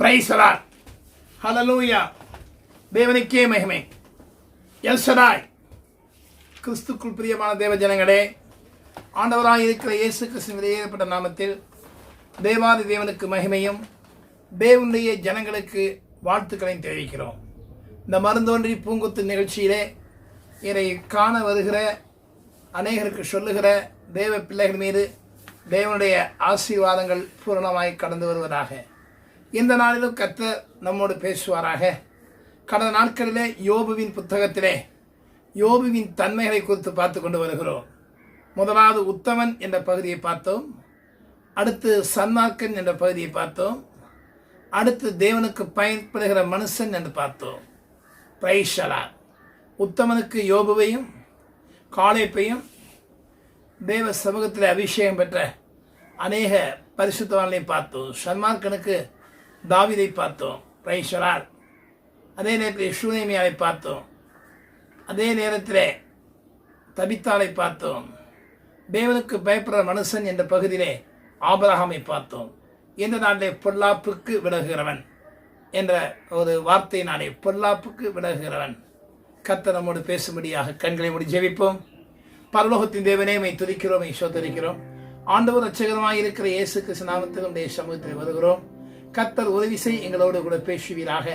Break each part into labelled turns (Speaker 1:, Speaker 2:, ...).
Speaker 1: Price the Lord. ஹல்லேலூயா. தேவனுக்கே மகிமை. L Shaddai. கிறிஸ்துக்குள் பிரியமான தேவ ஜனங்களே, ஆண்டவராக இருக்கிற இயேசு கிறிஸ்துவின் வெளியேறப்பட்ட நாமத்தில் தேவாதி தேவனுக்கு மகிமையும் தேவனுடைய ஜனங்களுக்கு வாழ்த்துக்களையும் தெரிவிக்கிறோம். இந்த மருந்தோன்றி பூங்குத்து நிகழ்ச்சியிலே இதை காண வருகிற அநேகருக்கு சொல்லுகிற தேவ பிள்ளைகள் மீது தேவனுடைய ஆசீர்வாதங்கள் பூரணமாய் கடந்து வருவதாக. இந்த நாளிலும் கர்த்தர் நம்மோடு பேசுவாராக. கடந்த நாட்களிலே யோபுவின் புத்தகத்திலே யோபுவின் தன்மைகளை குறித்து பார்த்து கொண்டு வருகிறோம். முதலாவது உத்தமன் என்ற பகுதியை பார்த்தோம். அடுத்து சன்மார்க்கன் என்ற பகுதியை பார்த்தோம். அடுத்து தேவனுக்கு பயன்படுகிற மனுஷன் என்று பார்த்தோம். Price the Lord. உத்தமனுக்கு யோபுவையும் காலேப்பையும் தேவ சமூகத்தில் அபிஷேகம் பெற்ற அநேக பரிசுத்தவான்களையும் பார்த்தோம். சன்மார்க்கனுக்கு தாவீதை பார்த்தோம். Price the Lord. அதே நேரத்தில் ஷூனேமியாவை பார்த்தோம். அதே நேரத்தில் தபித்தாளை பார்த்தோம். தேவனுக்கு பயப்படுற மனுஷன் என்ற பகுதியிலே ஆபிரகாமை பார்த்தோம். இந்த நாளிலே பொல்லாப்புக்கு விலகுகிறவன் என்ற ஒரு வார்த்தையினாலே பொல்லாப்புக்கு விலகுகிறவன் கர்த்தர் நம்மோடு பேசும்படியாக கண்களை மூடி ஜெபிப்போம். பரலோகத்தின் தேவனே, மை துதிக்கிறோம், மை சோதரிக்கிறோம். ஆண்டவர் ரட்சகரமாக இருக்கிற இயேசு கிறிஸ்து நாமத்தில் நம்முடைய சமூகத்தில் வருகிறோம். கர்த்தர் உதவி செய், எங்களோடு கூட பேசுவீராக.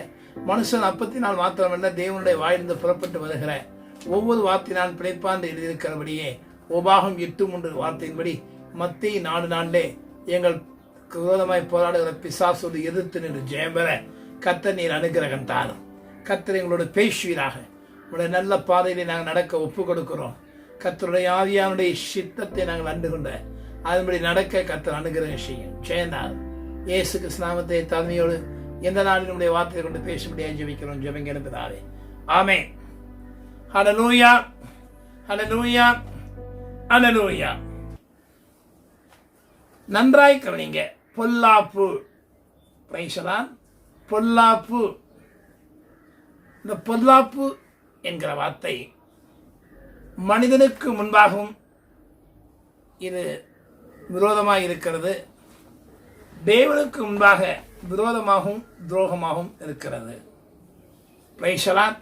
Speaker 1: மனுஷன் அப்பத்தினால் மாத்திரமல்ல, தேவனுடைய வாயிலிருந்து புறப்பட்டு வருகிற ஒவ்வொரு வார்த்தையினால் பிழைப்பான் எழுதியிருக்கிறபடியே உபாகம் 8:3 வார்த்தையின்படி மத்திய 4 எங்கள் விரோதமாய் போராடுகிற பிசாசோடு எதிர்த்து நின்று ஜெயம் பெற கர்த்தர் நீர் அனுக்கிரகம் தாரும். கர்த்தர் எங்களோடு பேசுவீராக. உடைய நல்ல பாதையிலே நாங்கள் நடக்க ஒப்பு கொடுக்கிறோம். கர்த்தருடைய ஆவியானுடைய சித்தத்தை நாங்கள் அண்டு கொண்ட அதன்படி நடக்க கர்த்தர் அனுகிரகம் செய்யும். ஜெயநாள் இயேசு கிறிஸ்து நாமத்தை தாழ்மையோடு எந்த நாளில் நம்முடைய வார்த்தையை கொண்டு பேசும்படியாக ஜெபிக்கிறோம். ஜெபங்க என்பதாவே ஆமென். ஹல்லேலூயா, ஹல்லேலூயா, ஹல்லேலூயா. நன்றாய் கவனிங்க. பொல்லாப்பு. Price the Lord. பொல்லாப்பு. இந்த பொல்லாப்பு என்கிற வார்த்தை மனிதனுக்கு முன்பாகவும் இது விரோதமாக இருக்கிறது. தேவனுக்கு முன்பாக விரோதமாகவும் துரோகமாகவும் இருக்கிறது. Price the Lord.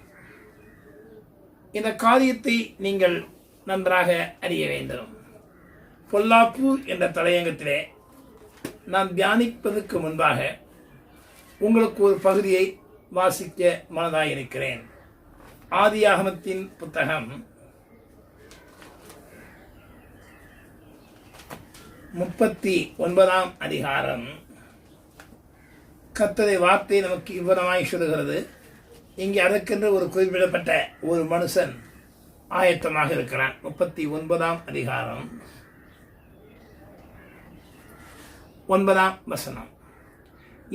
Speaker 1: இந்த காரியத்தை நீங்கள் நன்றாக அறிய வேண்டும். பொல்லாப்பு என்ற தலையங்கத்திலே நான் தியானிப்பதற்கு முன்பாக உங்களுக்கு ஒரு பகுதியை வாசிக்க மனதாயிருக்கிறேன். ஆதியாகமத்தின் புத்தகம் 39 அதிகாரம். கர்த்தருடைய வார்த்தை நமக்கு இவ்விதமாய் சொல்லுகிறது. இங்கே அதற்கென்று ஒரு குறிப்பிடப்பட்ட ஒரு மனுஷன் ஆயத்தமாக இருக்கிறான். 39 அதிகாரம் 9 வசனம்.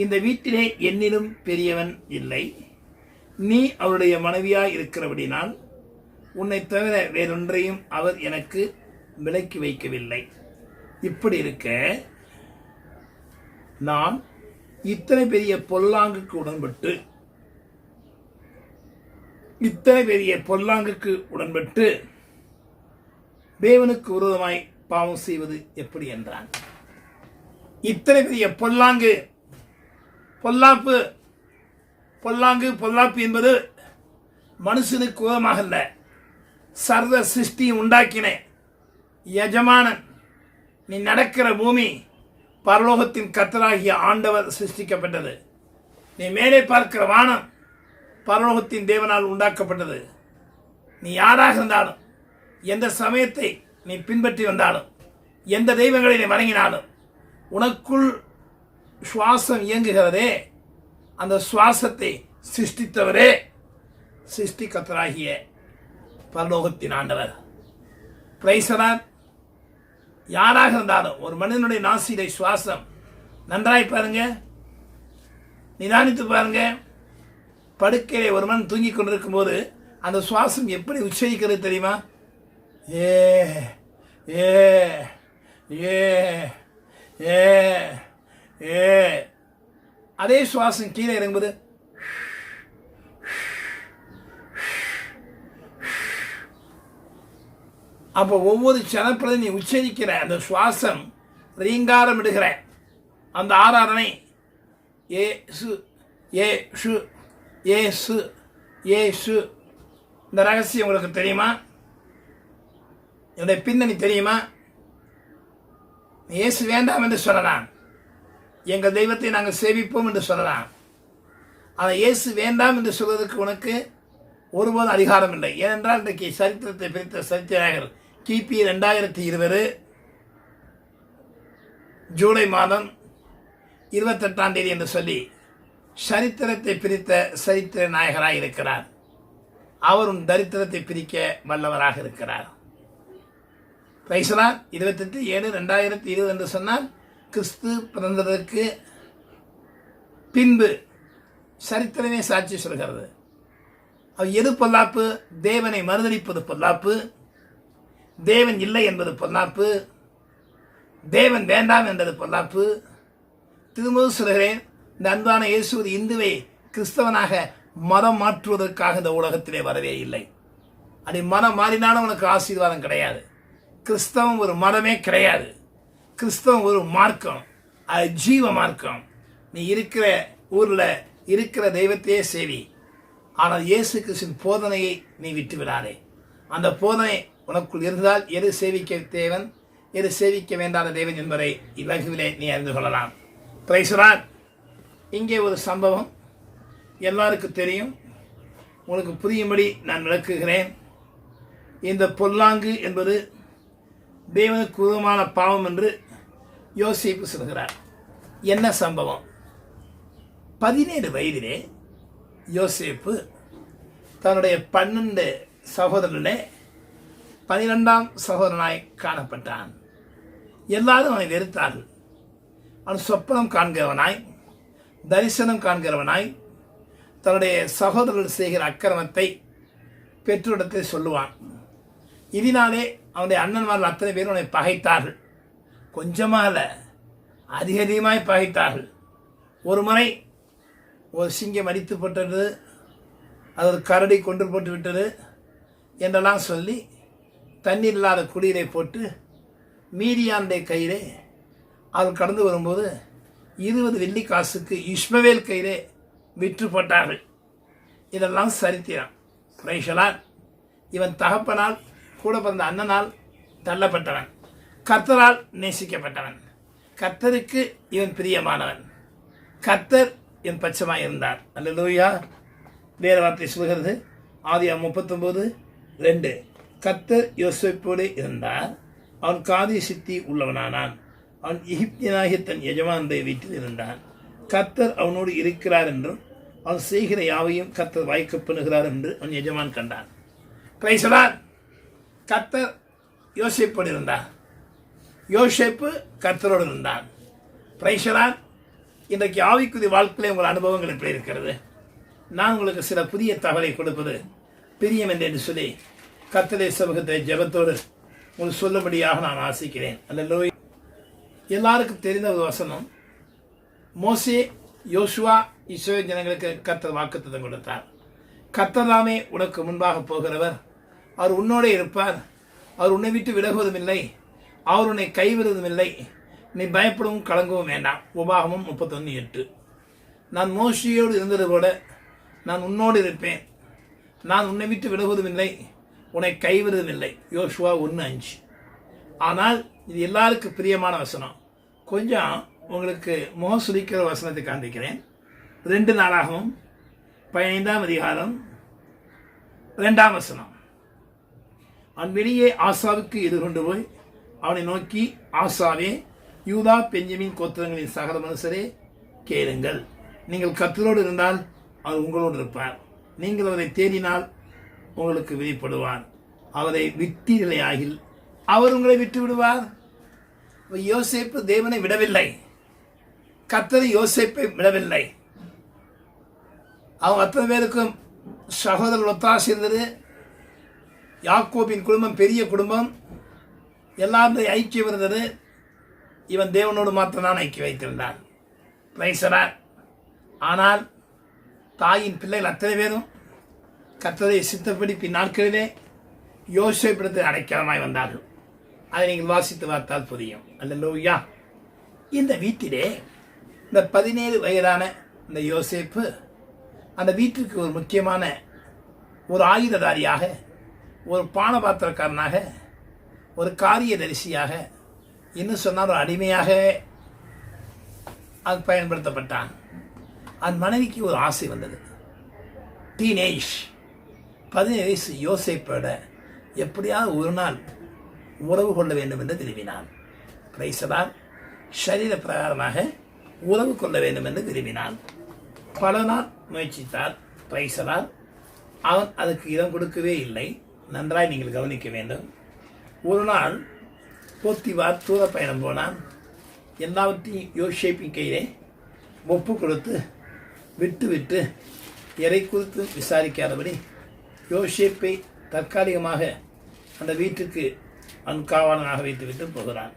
Speaker 1: இந்த வீட்டிலே என்னிலும் பெரியவன் இல்லை. நீ அவருடைய மனைவியாய் இருக்கிறபடினால் உன்னை தவிர வேறொன்றையும் அவர் எனக்கு விலக்கி வைக்கவில்லை. இப்படி இருக்க நான் இத்தனை பெரிய பொல்லாங்குக்கு உடன்பட்டு தேவனுக்கு விரோதமாய் பாவம் செய்வது எப்படி என்றான். இத்தனை பெரிய பொல்லாப்பு என்பது மனுஷனுக்கு விரோதமாக அல்ல, சர்வ சிருஷ்டியை உண்டாக்கின எஜமானன். நீ நடக்கிற பூமி பரலோகத்தின் கர்த்தராகிய ஆண்டவர் சிருஷ்டிக்கப்பட்டது. நீ மேலே பார்க்கிற வானம் பரலோகத்தின் தேவனால் உண்டாக்கப்பட்டது. நீ யாராக இருந்தாலும், எந்த சமயத்தை நீ பின்பற்றி வந்தாலும், எந்த தெய்வங்களை நீ வணங்கினாலும், உனக்குள் சுவாசம் இயங்குகிறதே, அந்த சுவாசத்தை சிருஷ்டித்தவரே சிருஷ்டிகர்த்தராகிய பரலோகத்தின் ஆண்டவர். Price the Lord. யாராக இருந்தாலும் ஒரு மனிதனுடைய நாசியிலே சுவாசம், நன்றாய் பாருங்க, நிதானித்து பாருங்க. படுக்கையிலே ஒரு மனிதன் தூங்கி கொண்டிருக்கும் போது அந்த சுவாசம் எப்படி உச்சரிக்கிறது தெரியுமா? ஏ ஏ ஏ ஏ ஏ. அதே சுவாசம் கீழே இறங்கும்போது அப்போ ஒவ்வொரு சனப்பிரதி நீ உச்சரிக்கிற அந்த சுவாசம் ரீங்காரம் இடுகிற அந்த ஆராதனை ஏசு ஏசு ஏசு ஏசு. இந்த ரகசியம் உங்களுக்கு தெரியுமா? என்னுடைய பின்னணி தெரியுமா? இயேசு வேண்டாம் என்று சொல்லலாம், எங்கள் தெய்வத்தை நாங்கள் சேவிப்போம் என்று சொல்லலாம். ஆனால் இயேசு வேண்டாம் என்று சொல்வதற்கு உனக்கு ஒருபோதும் அதிகாரம் இல்லை. ஏனென்றால் இன்றைக்கு சரித்திரத்தை பிரித்த சரித்திரநாயகர் கிபி 2020 ஜூலை மாதம் 28ஆம் தேதி என்று சொல்லி சரித்திரத்தை பிரித்த சரித்திர நாயகராக இருக்கிறார். அவரும் தரித்திரத்தை பிரிக்க வல்லவராக இருக்கிறார். 28/7/2020 என்று சொன்னால் கிறிஸ்து பிறந்ததற்கு பின்பு சரித்திரமே சாட்சி சொல்கிறது. எது பொல்லாப்பு? தேவனை மறுதலிப்பது பொல்லாப்பு, தேவன் இல்லை என்பது பொல்லாப்பு, தேவன் வேண்டாம் என்பது பொல்லாப்பு. திரும்பவும் சொல்கிறேன், இந்த அன்பான இயேசு ஒரு இந்துவை கிறிஸ்தவனாக மதம் மாற்றுவதற்காக இந்த உலகத்திலே வரவே இல்லை. அப்படி மனம் மாறினாலும் உனக்கு ஆசீர்வாதம் கிடையாது. கிறிஸ்தவம் ஒரு மதமே கிடையாது. கிறிஸ்தவம் ஒரு மார்க்கம், அது ஜீவ மார்க்கம். நீ இருக்கிற ஊரில் இருக்கிற தெய்வத்தையே சேவி, ஆனால் இயேசு கிறிஸ்துவின் போதனையை நீ விட்டு விடாதே. அந்த போதனை உனக்குள் இருந்தால் எது சேவிக்க தேவன், எது சேவிக்க வேண்டாத தேவன் என்பதை இலகுவிலே நீ அறிந்து கொள்ளலாம். Price the Lord. இங்கே ஒரு சம்பவம் எல்லாருக்கும் தெரியும், உங்களுக்கு புரியும்படி நான் விளக்குகிறேன். இந்த பொல்லாங்கு என்பது தேவனுக்கு விரோதமான பாவம் என்று யோசேப்பு சொல்கிறார். என்ன சம்பவம்? 17 வயதிலே யோசேப்பு தன்னுடைய 12 சகோதரர்களே 12ஆம் சகோதரனாய் காணப்பட்டான். எல்லாரும் அவனை வெறுத்தார்கள். அவன் சொப்பனம் காண்கிறவனாய், தரிசனம் காண்கிறவனாய், தன்னுடைய சகோதரர்கள் செய்கிற அக்கிரமத்தை பெற்றோரிடத்தை சொல்லுவான். இதனாலே அவனுடைய அண்ணன்மார்கள் அத்தனை பேரும் அவனை பகைத்தார்கள். கொஞ்சமாக இல்லை, அதிகமாய் பகைத்தார்கள். ஒரு முறை ஒரு சிங்கம் அடித்து போட்டது, அது ஒரு கரடி கொண்டு போட்டு விட்டது என்றெல்லாம் சொல்லி தண்ணீர் இல்லாத குடியிலே போட்டு மீதியானுடைய கையிலே அவள் கடந்து வரும்போது 20 வெள்ளி காசுக்கு இஸ்மவேல் கையிலே விற்று போட்டார்கள். இதெல்லாம் சரித்திரம். Price the Lord. இவன் தகப்பனால், கூட பிறந்த அண்ணனால் தள்ளப்பட்டவன், கர்த்தரால் நேசிக்கப்பட்டவன், கர்த்தருக்கு இவன் பிரியமானவன், கர்த்தர் என் பட்சமாக இருந்தார். அல்லேலூயா. வேறு வார்த்தை சொல்கிறது, ஆதியாகமம் 39:2. கர்த்தர் யோசேப்போடு இருந்தார், அவன் காதிய சித்தி உள்ளவனானான், அவன் எகிப்தியனாகிய தன் எஜமானுடைய வீட்டில் இருந்தான். கர்த்தர் அவனோடு இருக்கிறார் என்றும் அவன் செய்கிற யாவையும் கர்த்தர் வாய்க்க பண்ணுகிறார் என்று அவன் எஜமான் கண்டான். Price the Lord. கர்த்தர் யோசேப்போடு இருந்தார், யோசேப்பு கர்த்தரோடு இருந்தான். Price the Lord. இன்றைக்கு ஆவிக்குரிய வாழ்க்கையிலே உங்கள் அனுபவங்கள் எப்படி இருக்கிறது? நான் உங்களுக்கு சில புதிய தகவலை கொடுப்பது பிரியம் என்று சொல்லி கர்த்தருடைய சமூகத்தை ஜெபத்தோடு உங்களுக்கு சொல்லும்படியாக நான் ஆசிக்கிறேன். அல்லேலூயா. எல்லாருக்கும் தெரிந்த ஒரு வசனம், மோசே, யோசுவா, இஸ்ரவேல் ஜனங்களுக்கு கர்த்தர் வாக்குத்தத்தம் கொடுத்தார். கர்த்தர் தாமே உனக்கு முன்பாக போகிறவர், அவர் உன்னோடே இருப்பார், அவர் உன்னை விட்டு விலகுவதும் இல்லை, அவர் உன்னை கைவிடுவதும் இல்லை, நீ பயப்படவும் கலங்கவும் வேண்டாம். உபாகமம் 31:8. நான் மோசேயோடு இருந்தது போல நான் உன்னோடு இருப்பேன், நான் உன்னை விட்டு விலகுவதும் இல்லை, உன்னை கைவிடுவதும் இல்லை. யோசுவா 1:5. ஆனால் இது எல்லாருக்கும் பிரியமான வசனம். கொஞ்சம் உங்களுக்கு முகம் சுளிக்கிற வசனத்தை காண்பிக்கிறேன். 2 நாளாகவும் 15ஆம் அதிகாரம் 2ஆம் வசனம். அவன் வெளியே ஆசாவுக்கு எதிர்கொண்டு போய் அவனை நோக்கி, ஆசாவே, யூதா பென்யமீன் கோத்திரங்களின் சகல மனுஷரே கேளுங்கள், நீங்கள் கர்த்தரோடு இருந்தால் அவர் உங்களோடு இருப்பார், நீங்கள் அவரை தேடினால் உங்களுக்கு வெளிப்படுவார், அவரை விட்டீர்களே ஆகில் அவர் உங்களை விட்டு விடுவார். யோசேப்பு தேவனை விடவில்லை, கர்த்தர் யோசேப்பை விடவில்லை. அவங்க அத்தனை பேருக்கும் சகோதரர் ஒத்தாசை இருந்தது. யாக்கோபின் குடும்பம் பெரிய குடும்பம், எல்லாருடைய ஐக்கியம் இருந்தது. இவன் தேவனோடு மாத்திரம்தான் ஐக்கியம் வைத்திருந்தான். Price the Lord. ஆனால் தாயின் பிள்ளைகள் அத்தனை பேரும் கர்த்தரை சித்தப்படி பின்னாட்களிலே யோசேப்பிடத்தில் அடைக்கலமாய் வந்தார்கள். அதை நீங்கள் வாசித்து பார்த்தால் புரியும். அல்லேலூயா. இந்த வீட்டிலே இந்த 17 வயதான இந்த யோசேப்பு அந்த வீட்டிற்கு ஒரு முக்கியமான ஒரு ஆயுததாரியாக, ஒரு பானபாத்திரக்காரனாக, ஒரு காரியதரிசியாக, இன்னும் சொன்னால் ஒரு அடிமையாக அது பயன்படுத்தப்பட்டான். அந்த மனைவிக்கு ஒரு ஆசை வந்தது. டீனேஜ் 17 வயசு யோசேப்போட எப்படியாவது ஒரு நாள் உறவு கொள்ள வேண்டும் என்று விரும்பினான். பிரைசலால் சரீர பிரகாரமாக உறவு கொள்ள வேண்டும் என்று விரும்பினான். பல நாள் முயற்சித்தார். பிரைசலால் அவன் அதுக்கு இடம் கொடுக்கவே இல்லை. நன்றாய் நீங்கள் கவனிக்க வேண்டும். ஒரு நாள் போத்திபார் தூர பயணம் போனான். எல்லாவற்றையும் யோசேப்பின் கையிலே ஒப்பு கொடுத்து விட்டு எதை குறித்து விசாரிக்காதபடி யோசேப்பை தற்காலிகமாக அந்த வீட்டுக்கு அன்காவலனாக வைத்துவிட்டு போகிறான்.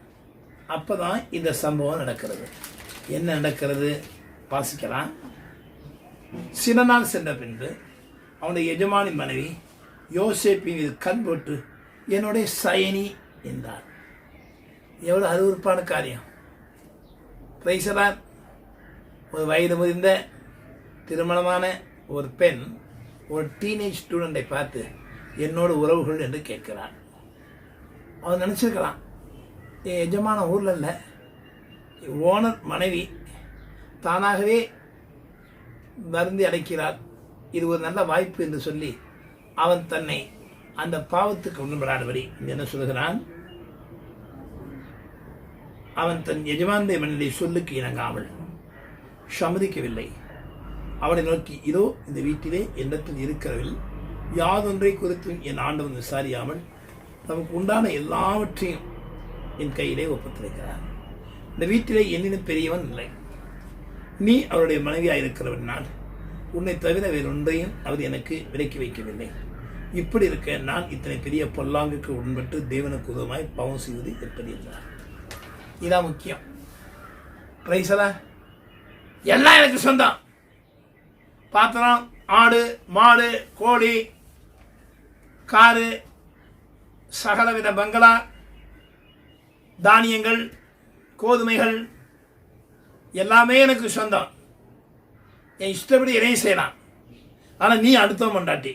Speaker 1: அப்போ தான் இந்த சம்பவம் நடக்கிறது. என்ன நடக்கிறது வாசிக்கலாம். சில நாள் சென்ற பின்பு அவனுடைய எஜமானி மனைவி யோசேப்பின் மீது கண் போட்டு என்னுடைய சயனி என்றார். எவ்வளோ அருவருப்பான காரியம். பிரைசலார் ஒரு வயது முதிர்ந்த திருமணமான ஒரு பெண் ஒரு டீனேஜ் ஸ்டூடெண்டை பார்த்து என்னோட உறவுகள் என்று கேட்கிறார். அவன் நினச்சிருக்கலாம், என் எஜமான ஊரில் இல்லை, ஓனர் மனைவி தானாகவே வருந்தி அடைக்கிறார், இது ஒரு நல்ல வாய்ப்பு என்று சொல்லி அவன் தன்னை அந்த பாவத்துக்கு உடன்படாதபடி என்ன சொல்கிறான். அவன் தன் எஜமானுடைய மனைவியை சொல்லுக்கு இணங்காமல் சம்மதிக்கவில்லை. அவனை நோக்கி, இதோ இந்த வீட்டிலே என்னத்தில் இருக்கிறவில் யாதொன்றை குறித்தும் என் ஆண்டவன் விசாரியாமல் நமக்கு உண்டான எல்லாவற்றையும் என் கையிலே ஒப்பத்திருக்கிறார். இந்த வீட்டிலே என்னினும் பெரியவன் இல்லை. நீ அவருடைய மனைவியாக இருக்கிறவனால் உன்னை தவிர வேறொன்றையும் அவர் எனக்கு விலக்கி வைக்கவில்லை. இப்படி இருக்க நான் இத்தனை பெரிய பொல்லாங்குக்கு உட்பட்டு தேவனுக்கு உதவமாய் பாவம் செய்வது எப்படி என்றார். இதான் முக்கியம். பிரைசலா எல்லாம் எனக்கு சொந்தம். பாத்திரம், ஆடு, மாடு, கோழி, காரு, சகலவித பங்களா, தானியங்கள், கோதுமைகள் எல்லாமே எனக்கு சொந்தம். என் இஷ்டப்படி எதையும் செய்யலாம். ஆனால் நீ அடுத்தவன் கொண்டாட்டி,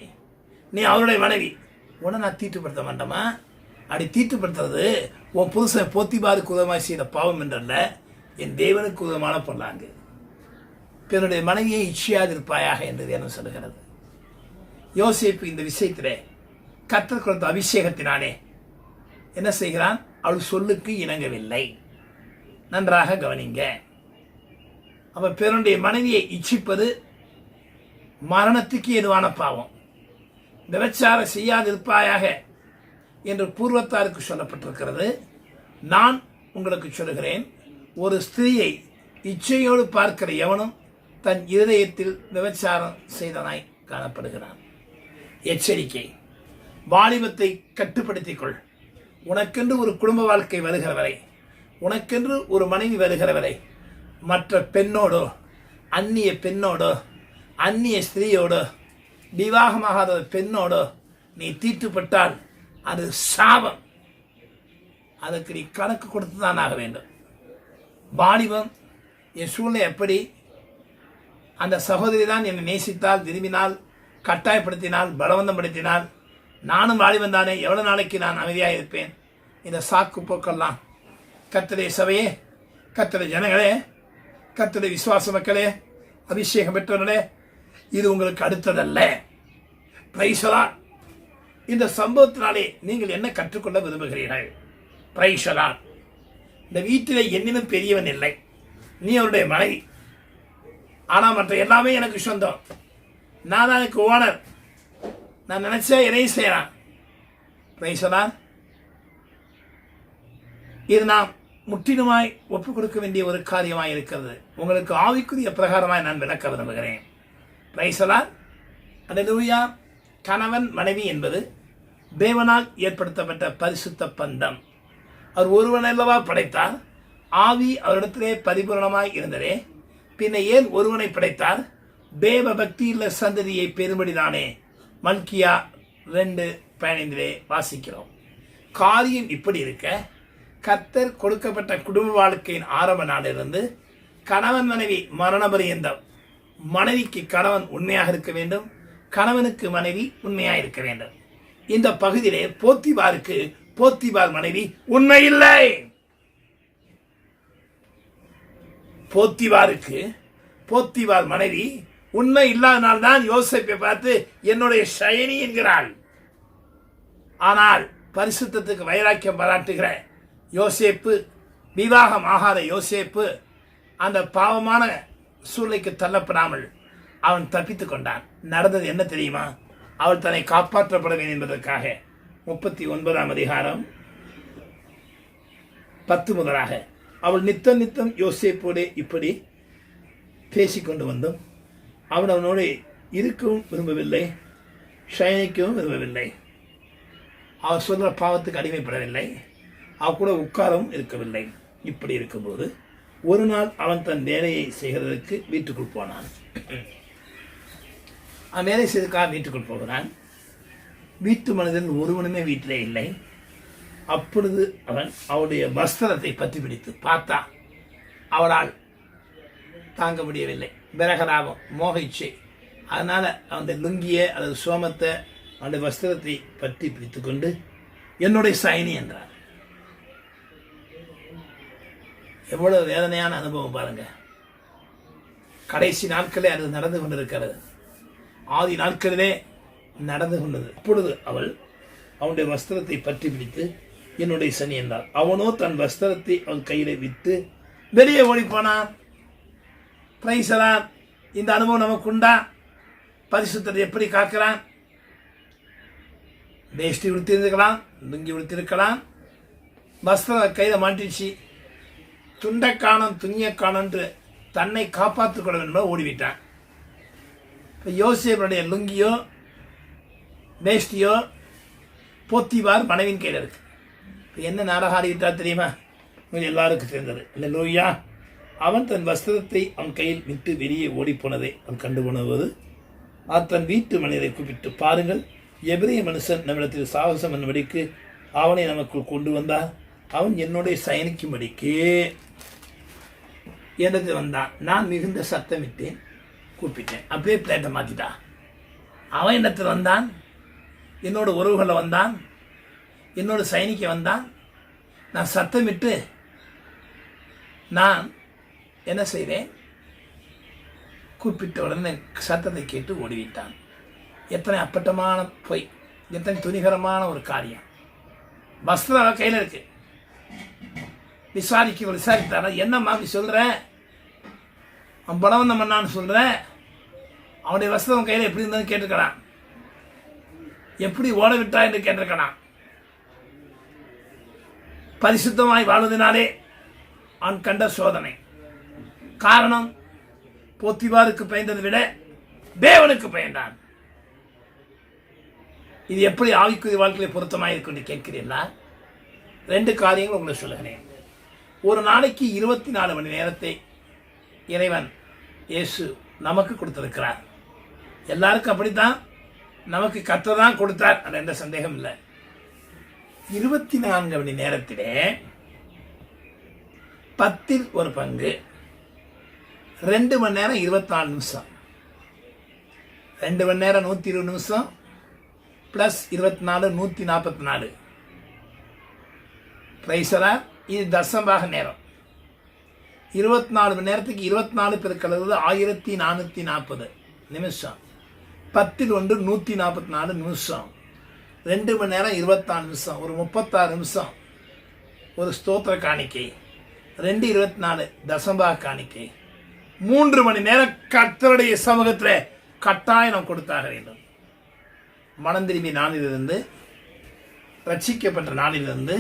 Speaker 1: நீ அவருடைய மனைவி, உடனே நான் தீட்டுப்படுத்த மாட்டோமா? அப்படி தீட்டுப்படுத்துறது உன் புருஷன் போத்திபாருக்கு உதவமாக செய்த பாவம் என்றல்ல, என் தேவனுக்கு உதவமான பொருளாங்கு. பிறனுடைய மனைவியை இச்சியாதிருப்பாயாக என்று என்ன சொல்லுகிறது. யோசேப்பு இந்த விஷயத்திலே கர்த்தர் கொடுத்த அபிஷேகத்தினாலே என்ன செய்கிறான்? அவள் சொல்லுக்கு இணங்கவில்லை. நன்றாக கவனிங்க. அப்ப பிறனுடைய மனைவியை இச்சிப்பது மரணத்துக்கு ஏதுவான பாவம். விபச்சாரம் செய்யாதிருப்பாயாக என்று பூர்வத்தாருக்கு சொல்லப்பட்டிருக்கிறது. நான் உங்களுக்கு சொல்லுகிறேன், ஒரு ஸ்திரீயை இச்சையோடு பார்க்கிற எவனும் தன் இருதயத்தில் விபச்சாரம் செய்தனாய் காணப்படுகிறான். எச்சரிக்கை. வாலிபத்தை கட்டுப்படுத்திக் கொள். உனக்கென்று ஒரு குடும்ப வாழ்க்கை வருகிற வரை, உனக்கென்று ஒரு மனைவி வருகிற வரை, மற்ற பெண்ணோடோ, அந்நிய பெண்ணோடோ, அந்நிய ஸ்திரீயோடோ, விவாகமாகாத பெண்ணோடோ நீ தீட்டுப்பட்டால் அது சாபம். அதுக்கு நீ கணக்கு கொடுத்து தான் ஆக வேண்டும். வாலிபம் என் சூழ்நிலை எப்படி? அந்த சகோதரி தான் என்னை நேசித்தால், விரும்பினால், கட்டாயப்படுத்தினால், பலவந்தப்படுத்தினால், நானும் வாலிபன் தானே, எவ்வளோ நாளைக்கு நான் அமைதியாக இருப்பேன்? இந்த சாக்கு போக்கெல்லாம் கர்த்தருடைய சபையே, கர்த்தருடைய ஜனங்களே, கர்த்தருடைய விசுவாச மக்களே, அபிஷேகம் பெற்றவர்களே, இது உங்களுக்கு அடுத்ததல்ல. பிரைசலா. இந்த சம்பவத்தினாலே நீங்கள் என்ன கற்றுக்கொள்ள விரும்புகிறீர்கள்? பிரைசலா. இந்த வீட்டிலே என்னினும் பெரியவன் இல்லை. நீ அவருடைய மனைவி. ஆனால் மற்ற எல்லாமே எனக்கு சொந்தம். நான் தான் எனக்கு ஓனர். நான் நினைச்சா எதையும் செய்யலாம். பிரைசலா. இது நாம் முற்றிலுமாய் ஒப்புக் கொடுக்க வேண்டிய ஒரு காரியமாக இருக்கிறது. உங்களுக்கு ஆவிக்குரிய பிரகாரமாய் நான் விளக்க விரும்புகிறேன். பிரைசலா. அல்லேலூயா. கணவன் மனைவி என்பது தேவனால் ஏற்படுத்தப்பட்ட பரிசுத்த பந்தம். அவர் ஒருவன் அல்லவா படைத்தார். ஆவி அவரிடத்திலே பரிபூரணமாய் இருந்ததே, பின்ன ஏன் ஒருவனை படைத்தார்? தேவ பக்தியுள்ள சந்ததியை பெரும்படிதானே. மல்கியா 2:15 வாசிக்கிறோம். காரியம் இப்படி இருக்க, கர்த்தர் கொடுக்கப்பட்ட குடும்ப வாழ்க்கையின் ஆரம்ப நாளிலிருந்து கணவன் மனைவி மரண பரியந்தம் மனைவிக்கு கணவன் உண்மையாக இருக்க வேண்டும், கணவனுக்கு மனைவி உண்மையாக இருக்க வேண்டும். இந்த பகுதியிலே போத்திபார் மனைவி உண்மை இல்லை. போத்திபார் மனைவி உண்மை இல்லாதனால்தான் யோசேப்பை பார்த்து என்னுடைய ஷயனி என்கிறாள். ஆனால் பரிசுத்தத்துக்கு வைராக்கியம் பாராட்டுகிற யோசேப்பு, விவாகம் ஆகாத யோசேப்பு அந்த பாவமான சூழ்நிலைக்கு தள்ளப்படாமல் அவன் தப்பித்துக் கொண்டான். நடந்தது என்ன தெரியுமா? அவள் தன்னை காப்பாற்றப்பட வேண்டும் என்பதற்காக 39ஆம் அதிகாரம் 10 முதலாக அவள் நித்தம் யோசேப்போடு இப்படி பேசிக்கொண்டு வந்தும் அவனோடு இருக்கவும் விரும்பவில்லை, ஷயனிக்கவும் விரும்பவில்லை. அவள் சொல்கிற பாவத்துக்கு அடிமைப்படவில்லை, அவள் கூட உட்காரவும் இருக்கவில்லை. இப்படி இருக்கும்போது ஒரு நாள் அவன் தன் வேலையை செய்கிறதற்கு வீட்டுக்குள் போனான். அவன் வேலை செய்ததுக்காக வீட்டுக்குள் போகிறான். வீட்டு மனிதன் ஒருவனுமே வீட்டிலே இல்லை. அப்பொழுது அவன் அவளுடைய வஸ்திரத்தை பற்றி பிடித்து பார்த்தான். அவளால் தாங்க முடியவில்லை, விரகராகம், மோகிச்சை. அதனால் அவனுடைய லுங்கியை அல்லது சோமத்தை அவனுடைய வஸ்திரத்தை பற்றி பிடித்து கொண்டு என்னுடைய சைனி என்றார். எவ்வளவு வேதனையான அனுபவம் பாருங்க. கடைசி நாட்களே அது நடந்து கொண்டிருக்கிறது, ஆதி நாட்களிலே நடந்து கொண்டது. அப்பொழுது அவள் அவனுடைய வஸ்திரத்தை பற்றி பிடித்து என்னுடைய சனி என்றார். அவனோ தன் வஸ்திரத்தை அவன் கையில விட்டு வெளியே ஓடிப்போனான். பிரைசலான். இந்த அனுபவம் நமக்கு உண்டா? பரிசுத்தத்தை எப்படி காக்கிறான்? வேஷ்டி உடுத்திருக்கலாம், லுங்கி உடுத்திருக்கலாம், வஸ்திரம் கையில் மாட்டிச்சு, துண்டைக்கானம் துணியக்கானம் என்று தன்னை காப்பாற்றிக் கொள்ள வேண்டும் ஓடிவிட்டான். இப்போ யோசேப்பனுடைய லுங்கியோ வேஷ்டியோ போத்திபார் மனைவின் கையில் இருக்கு. இப்போ என்ன நாடகம் ஆடிவிட்டா தெரியுமா? உங்களுக்கு எல்லாருக்கும் தெரிந்தது இல்லை லோய்யா. அவன் தன் வஸ்திரத்தை அவன் கையில் விட்டு வெளியே ஓடிப்போனதை அவன் கண்டுகொள்வது அவர் தன் வீட்டு மனிதரை கூப்பிட்டு, பாருங்கள், எபிரேய மனுஷன் நம்மிடத்தில் சாகசம் என்னபடிக்கு அவனை நமக்குள் கொண்டு வந்தார். அவன் என்னுடைய சயனிக்கும்படிக்கு எனது வந்தான். நான் மிகுந்த சத்தமிட்டேன், கூப்பிட்டேன். அப்படியே பிளேட்டை மாற்றிட்டா. அவன் இடத்தில் வந்தான், என்னோட உறவுகளில் வந்தான், என்னோட சைனிக்க வந்தான். நான் சத்தமிட்டு நான் என்ன செய்தேன்? கூப்பிட்ட உடனே சத்தத்தை கேட்டு ஓடிவிட்டான். எத்தனை அப்பட்டமான பொய், எத்தனை துணிகரமான ஒரு காரியம். வஸ்திரம் கையில் இருக்கு. விசாரித்தாரா, என்னம்மா அப்படி சொல்ற? அவன் பலவந்தம் பண்ணான்னு சொல்ற? அவனுடைய வஸ்திரம் கையில் எப்படி இருந்ததுன்னு கேட்டிருக்கிறான். எப்படி ஓட விட்டா என்று கேட்டிருக்கிறான். பரிசுத்தமாய் வாழ்வதனாலே அவன் கண்ட சோதனை. காரணம், போத்திபாருக்கு பயந்ததை விட தேவனுக்கு பயந்தான். இது எப்படி ஆவிக்குரிய வாழ்க்கையை பொருத்தமாக இருக்கு என்று கேட்கிறீர்களா? 2 காரியங்கள் உங்களுக்கு சொல்லுகிறேன். ஒரு நாளைக்கு 24 மணி நேரத்தை இறைவன் இயேசு நமக்கு கொடுத்திருக்கிறார். எல்லாருக்கும் அப்படித்தான், நமக்கு கர்த்தர் தான் கொடுத்தார், அது எந்த சந்தேகம் இல்லை. 24 மணி நேரத்திலே 10ல் ஒரு பங்கு 2 மணி நேரம் 24 நிமிஷம். 2 மணி நேரம் 120 நிமிஷம் ப்ளஸ் 24 144. பிரைசரா, இது தசம்பாக நேரம். 24 மணி நேரத்துக்கு 24 பெருக்கிறது 1440 நிமிஷம். 10ல் 1 144 நிமிஷம். 2 மணி நேரம் 24 நிமிஷம், ஒரு 36 நிமிஷம் ஒரு ஸ்தோத்திர காணிக்கை. 2 24 தசம்பாக காணிக்கை. 3 மணி நேரம் கர்த்தருடைய சமூகத்தில் கட்டாயம் நாம் கொடுத்தாக வேண்டும். மனம் திரும்பி நாளிலிருந்து, ரட்சிக்கப்பட்ட நாளிலிருந்து,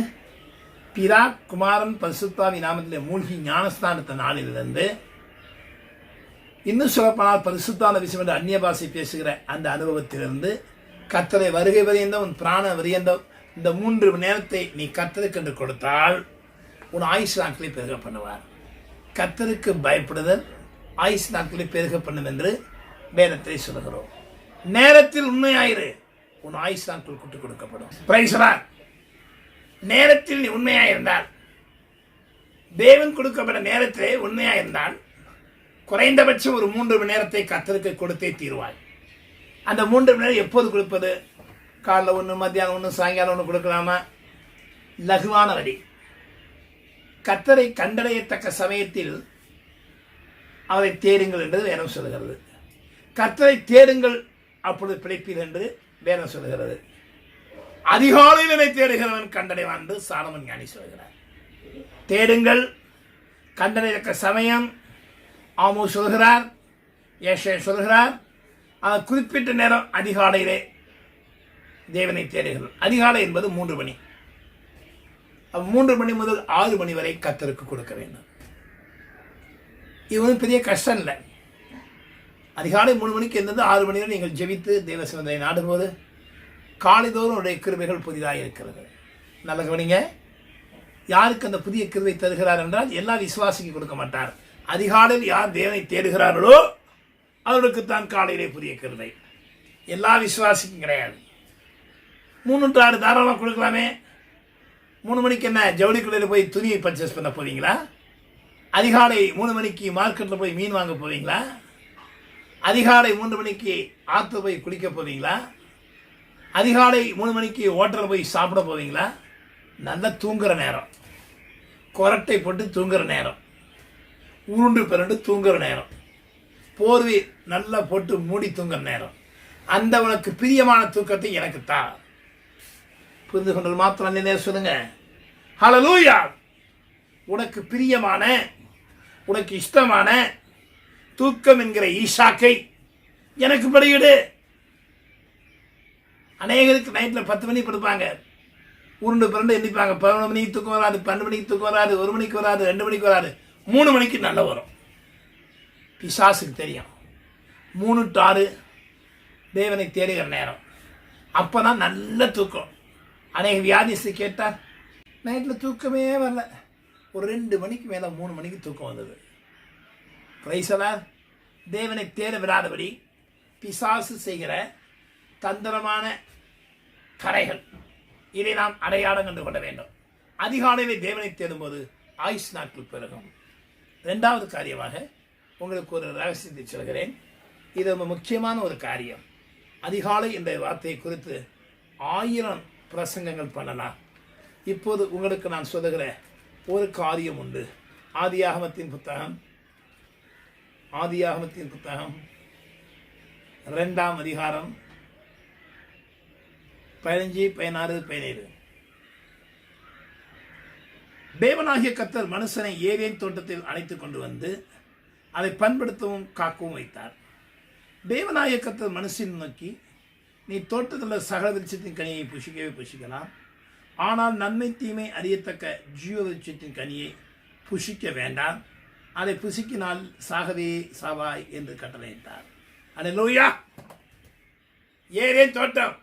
Speaker 1: பிதா குமாரன் பரிசுத்தாவி நாமத்தில் மூழ்கி ஞானஸ்தானத்த நாளிலிருந்து, இன்னும் சொல்லப்போனால் பரிசுத்தான விஷயம் என்று அந்நிய பாஷை பேசுகிற அந்த அனுபவத்திலிருந்து, கர்த்தரை வருகை வரையந்த உன் பிராண வரையந்த இந்த 3 மணி நேரத்தை நீ கர்த்தருக்கு என்று கொடுத்தால் உன் ஆயுஷ் நாட்களை பெருக பண்ணுவார். கர்த்தருக்கு பயப்படுதல் ஆயுஷ் நாட்களை பெருக பண்ணும் என்று வேதத்தை சொல்கிறோம். நேரத்தில் உண்மையாயிரு, உன் ஆயுஷ் நாட்கள் கூட்டுக் கொடுக்கப்படும். பிரைசலார். நேரத்தில் நீ உண்மையாயிருந்தால், தேவன் கொடுக்கப்பட்ட நேரத்திலே உண்மையாயிருந்தால் குறைந்தபட்சம் ஒரு 3 மணி நேரத்தை கர்த்தருக்கு கொடுத்தே தீருவாய். அந்த 3 மணி நேரம் எப்போது கொடுப்பது? காலைல ஒன்று, மத்தியானம் ஒன்று, சாயங்காலம் ஒன்று கொடுக்கலாமா? லகுவான வழி. கர்த்தரை கண்டடையத்தக்க சமயத்தில் அவரை தேடுங்கள் என்று வேதம் சொல்கிறது. கர்த்தரை தேடுங்கள் அப்பொழுது பிழைப்பீர் என்று வேதம் சொல்கிறது. அதிகாலையில் என்னை தேடுகிறவன் கண்டடைவான் என்று சாலமன் ஞானி சொல்கிறார். தேடுங்கள், கண்டடையத்தக்க சமயம் ஆமோஸ் சொல்கிறார், ஏசாயா சொல்கிறார். அவர் குறிப்பிட்ட நேரம் அதிகாலையிலே தேவனை தேடுகிறார். அதிகாலை என்பது 3 மணி. 3 மணி முதல் 6 மணி வரை கர்த்தருக்கு கொடுக்க வேண்டும். இது ஒன்றும் பெரிய கஷ்டம் இல்லை. அதிகாலை 3 மணிக்கு இருந்தது 6 மணி வரை நீங்கள் ஜெபித்து தேவ சிந்தனை நாடும்போது காலைதோறும் உடைய கிருபைகள் புதிதாக இருக்கிறது. நல்ல கவனிங்க. யாருக்கு அந்த புதிய கிருபை தருகிறார் என்றால் எல்லா விசுவாசிக்கு கொடுக்க மாட்டார். அதிகாலையில் யார் தேவனை தேடுகிறார்களோ அவர்களுக்குத்தான் காலையிலே புதிய கிருபை. எல்லா விசுவாசிக்கும் கிடையாது. 3 to 6 தாராளமாக கொடுக்கலாமே. 3 மணிக்கு என்ன ஜவுளி கடையில் போய் துணியை பர்ச்சேஸ் பண்ண போவீங்களா? அதிகாலை 3 மணிக்கு மார்க்கெட்டில் போய் மீன் வாங்க போவீங்களா? அதிகாலை 3 மணிக்கு ஆற்று போய் குளிக்க போவீங்களா? அதிகாலை 3 மணிக்கு ஹோட்டலில் போய் சாப்பிட போவீங்களா? நல்லா தூங்குகிற நேரம், கொரட்டை போட்டு தூங்குகிற நேரம், உருண்டு பிறண்டு தூங்குகிற நேரம், போர்வை நல்லா போட்டு மூடி தூங்குகிற நேரம். அந்த உனக்கு பிரியமான தூக்கத்தை எனக்கு தா. புரிந்து கொண்டது மாத்திரம் என்ன சொல்லுங்க. ஹல்லேலூயா. உனக்கு பிரியமான, உனக்கு இஷ்டமான தூக்கம் என்கிற ஈசாக்கை எனக்கு பலியிடு. அநேகருக்கு நைட்டில் 10 மணி படுப்பாங்க, உருண்டு பிறண்டு எந்திப்பாங்க. 11 மணிக்கு தூக்கம் வராது, 12 மணிக்கு தூக்கம் வராது, 1 மணிக்கு வராது, 2 மணிக்கு வராது, 3 மணிக்கு நல்லா வரும். பிசாசுக்கு தெரியும். 3 to 6 தேவனை தேடுகிற நேரம். அப்போ தான் நல்ல தூக்கம். அநேக வியாதிஸ்து கேட்டால் நைட்டில் தூக்கமே வரல, ஒரு 2 மணிக்கு மேலே 3 மணிக்கு தூக்கம் வந்தது. பிரைசலார். தேவனை தேட விடாதபடி பிசாசு செய்கிற தந்திரமான கரைகள், இதை நாம் அடையாளம் கண்டு கொள்ள வேண்டும். அதிகாலையிலே தேவனை தேடும்போது ஆயுஷ் நாட்கள் பெருகும். 2வது காரியமாக உங்களுக்கு ஒரு ரகசியத்தை சொல்கிறேன். இது ரொம்ப முக்கியமான ஒரு காரியம். அதிகாலை என்ற வார்த்தையை குறித்து 1000 பிரசங்கங்கள் பண்ணலாம். இப்போது உங்களுக்கு நான் சொல்லுகிற ஒரு காரியம் உண்டு. ஆதியாகமத்தின் புத்தகம் 2ஆம் அதிகாரம் 15, 16, 17. தேவனாகிய கர்த்தர் மனுஷனை ஏதேன் தோட்டத்தில் அழைத்து கொண்டு வந்து அதை பண்படுத்தவும் காக்கவும் வைத்தார். தேவனாகிய கர்த்தர் மனுஷனை நோக்கி, நீ தோட்டத்தில் சகல விருட்சத்தின் கனியை புசிக்கவே புசிக்கலாம், ஆனால் நன்மை தீமை அறியத்தக்க ஜீவ விருட்சத்தின் கனியை புசிக்க வேண்டாம், அதை புசிக்கினால் சாகவே சாவாய் என்று கட்டளையிட்டார். அல்லேலூயா. ஏதேன் தோட்டம்,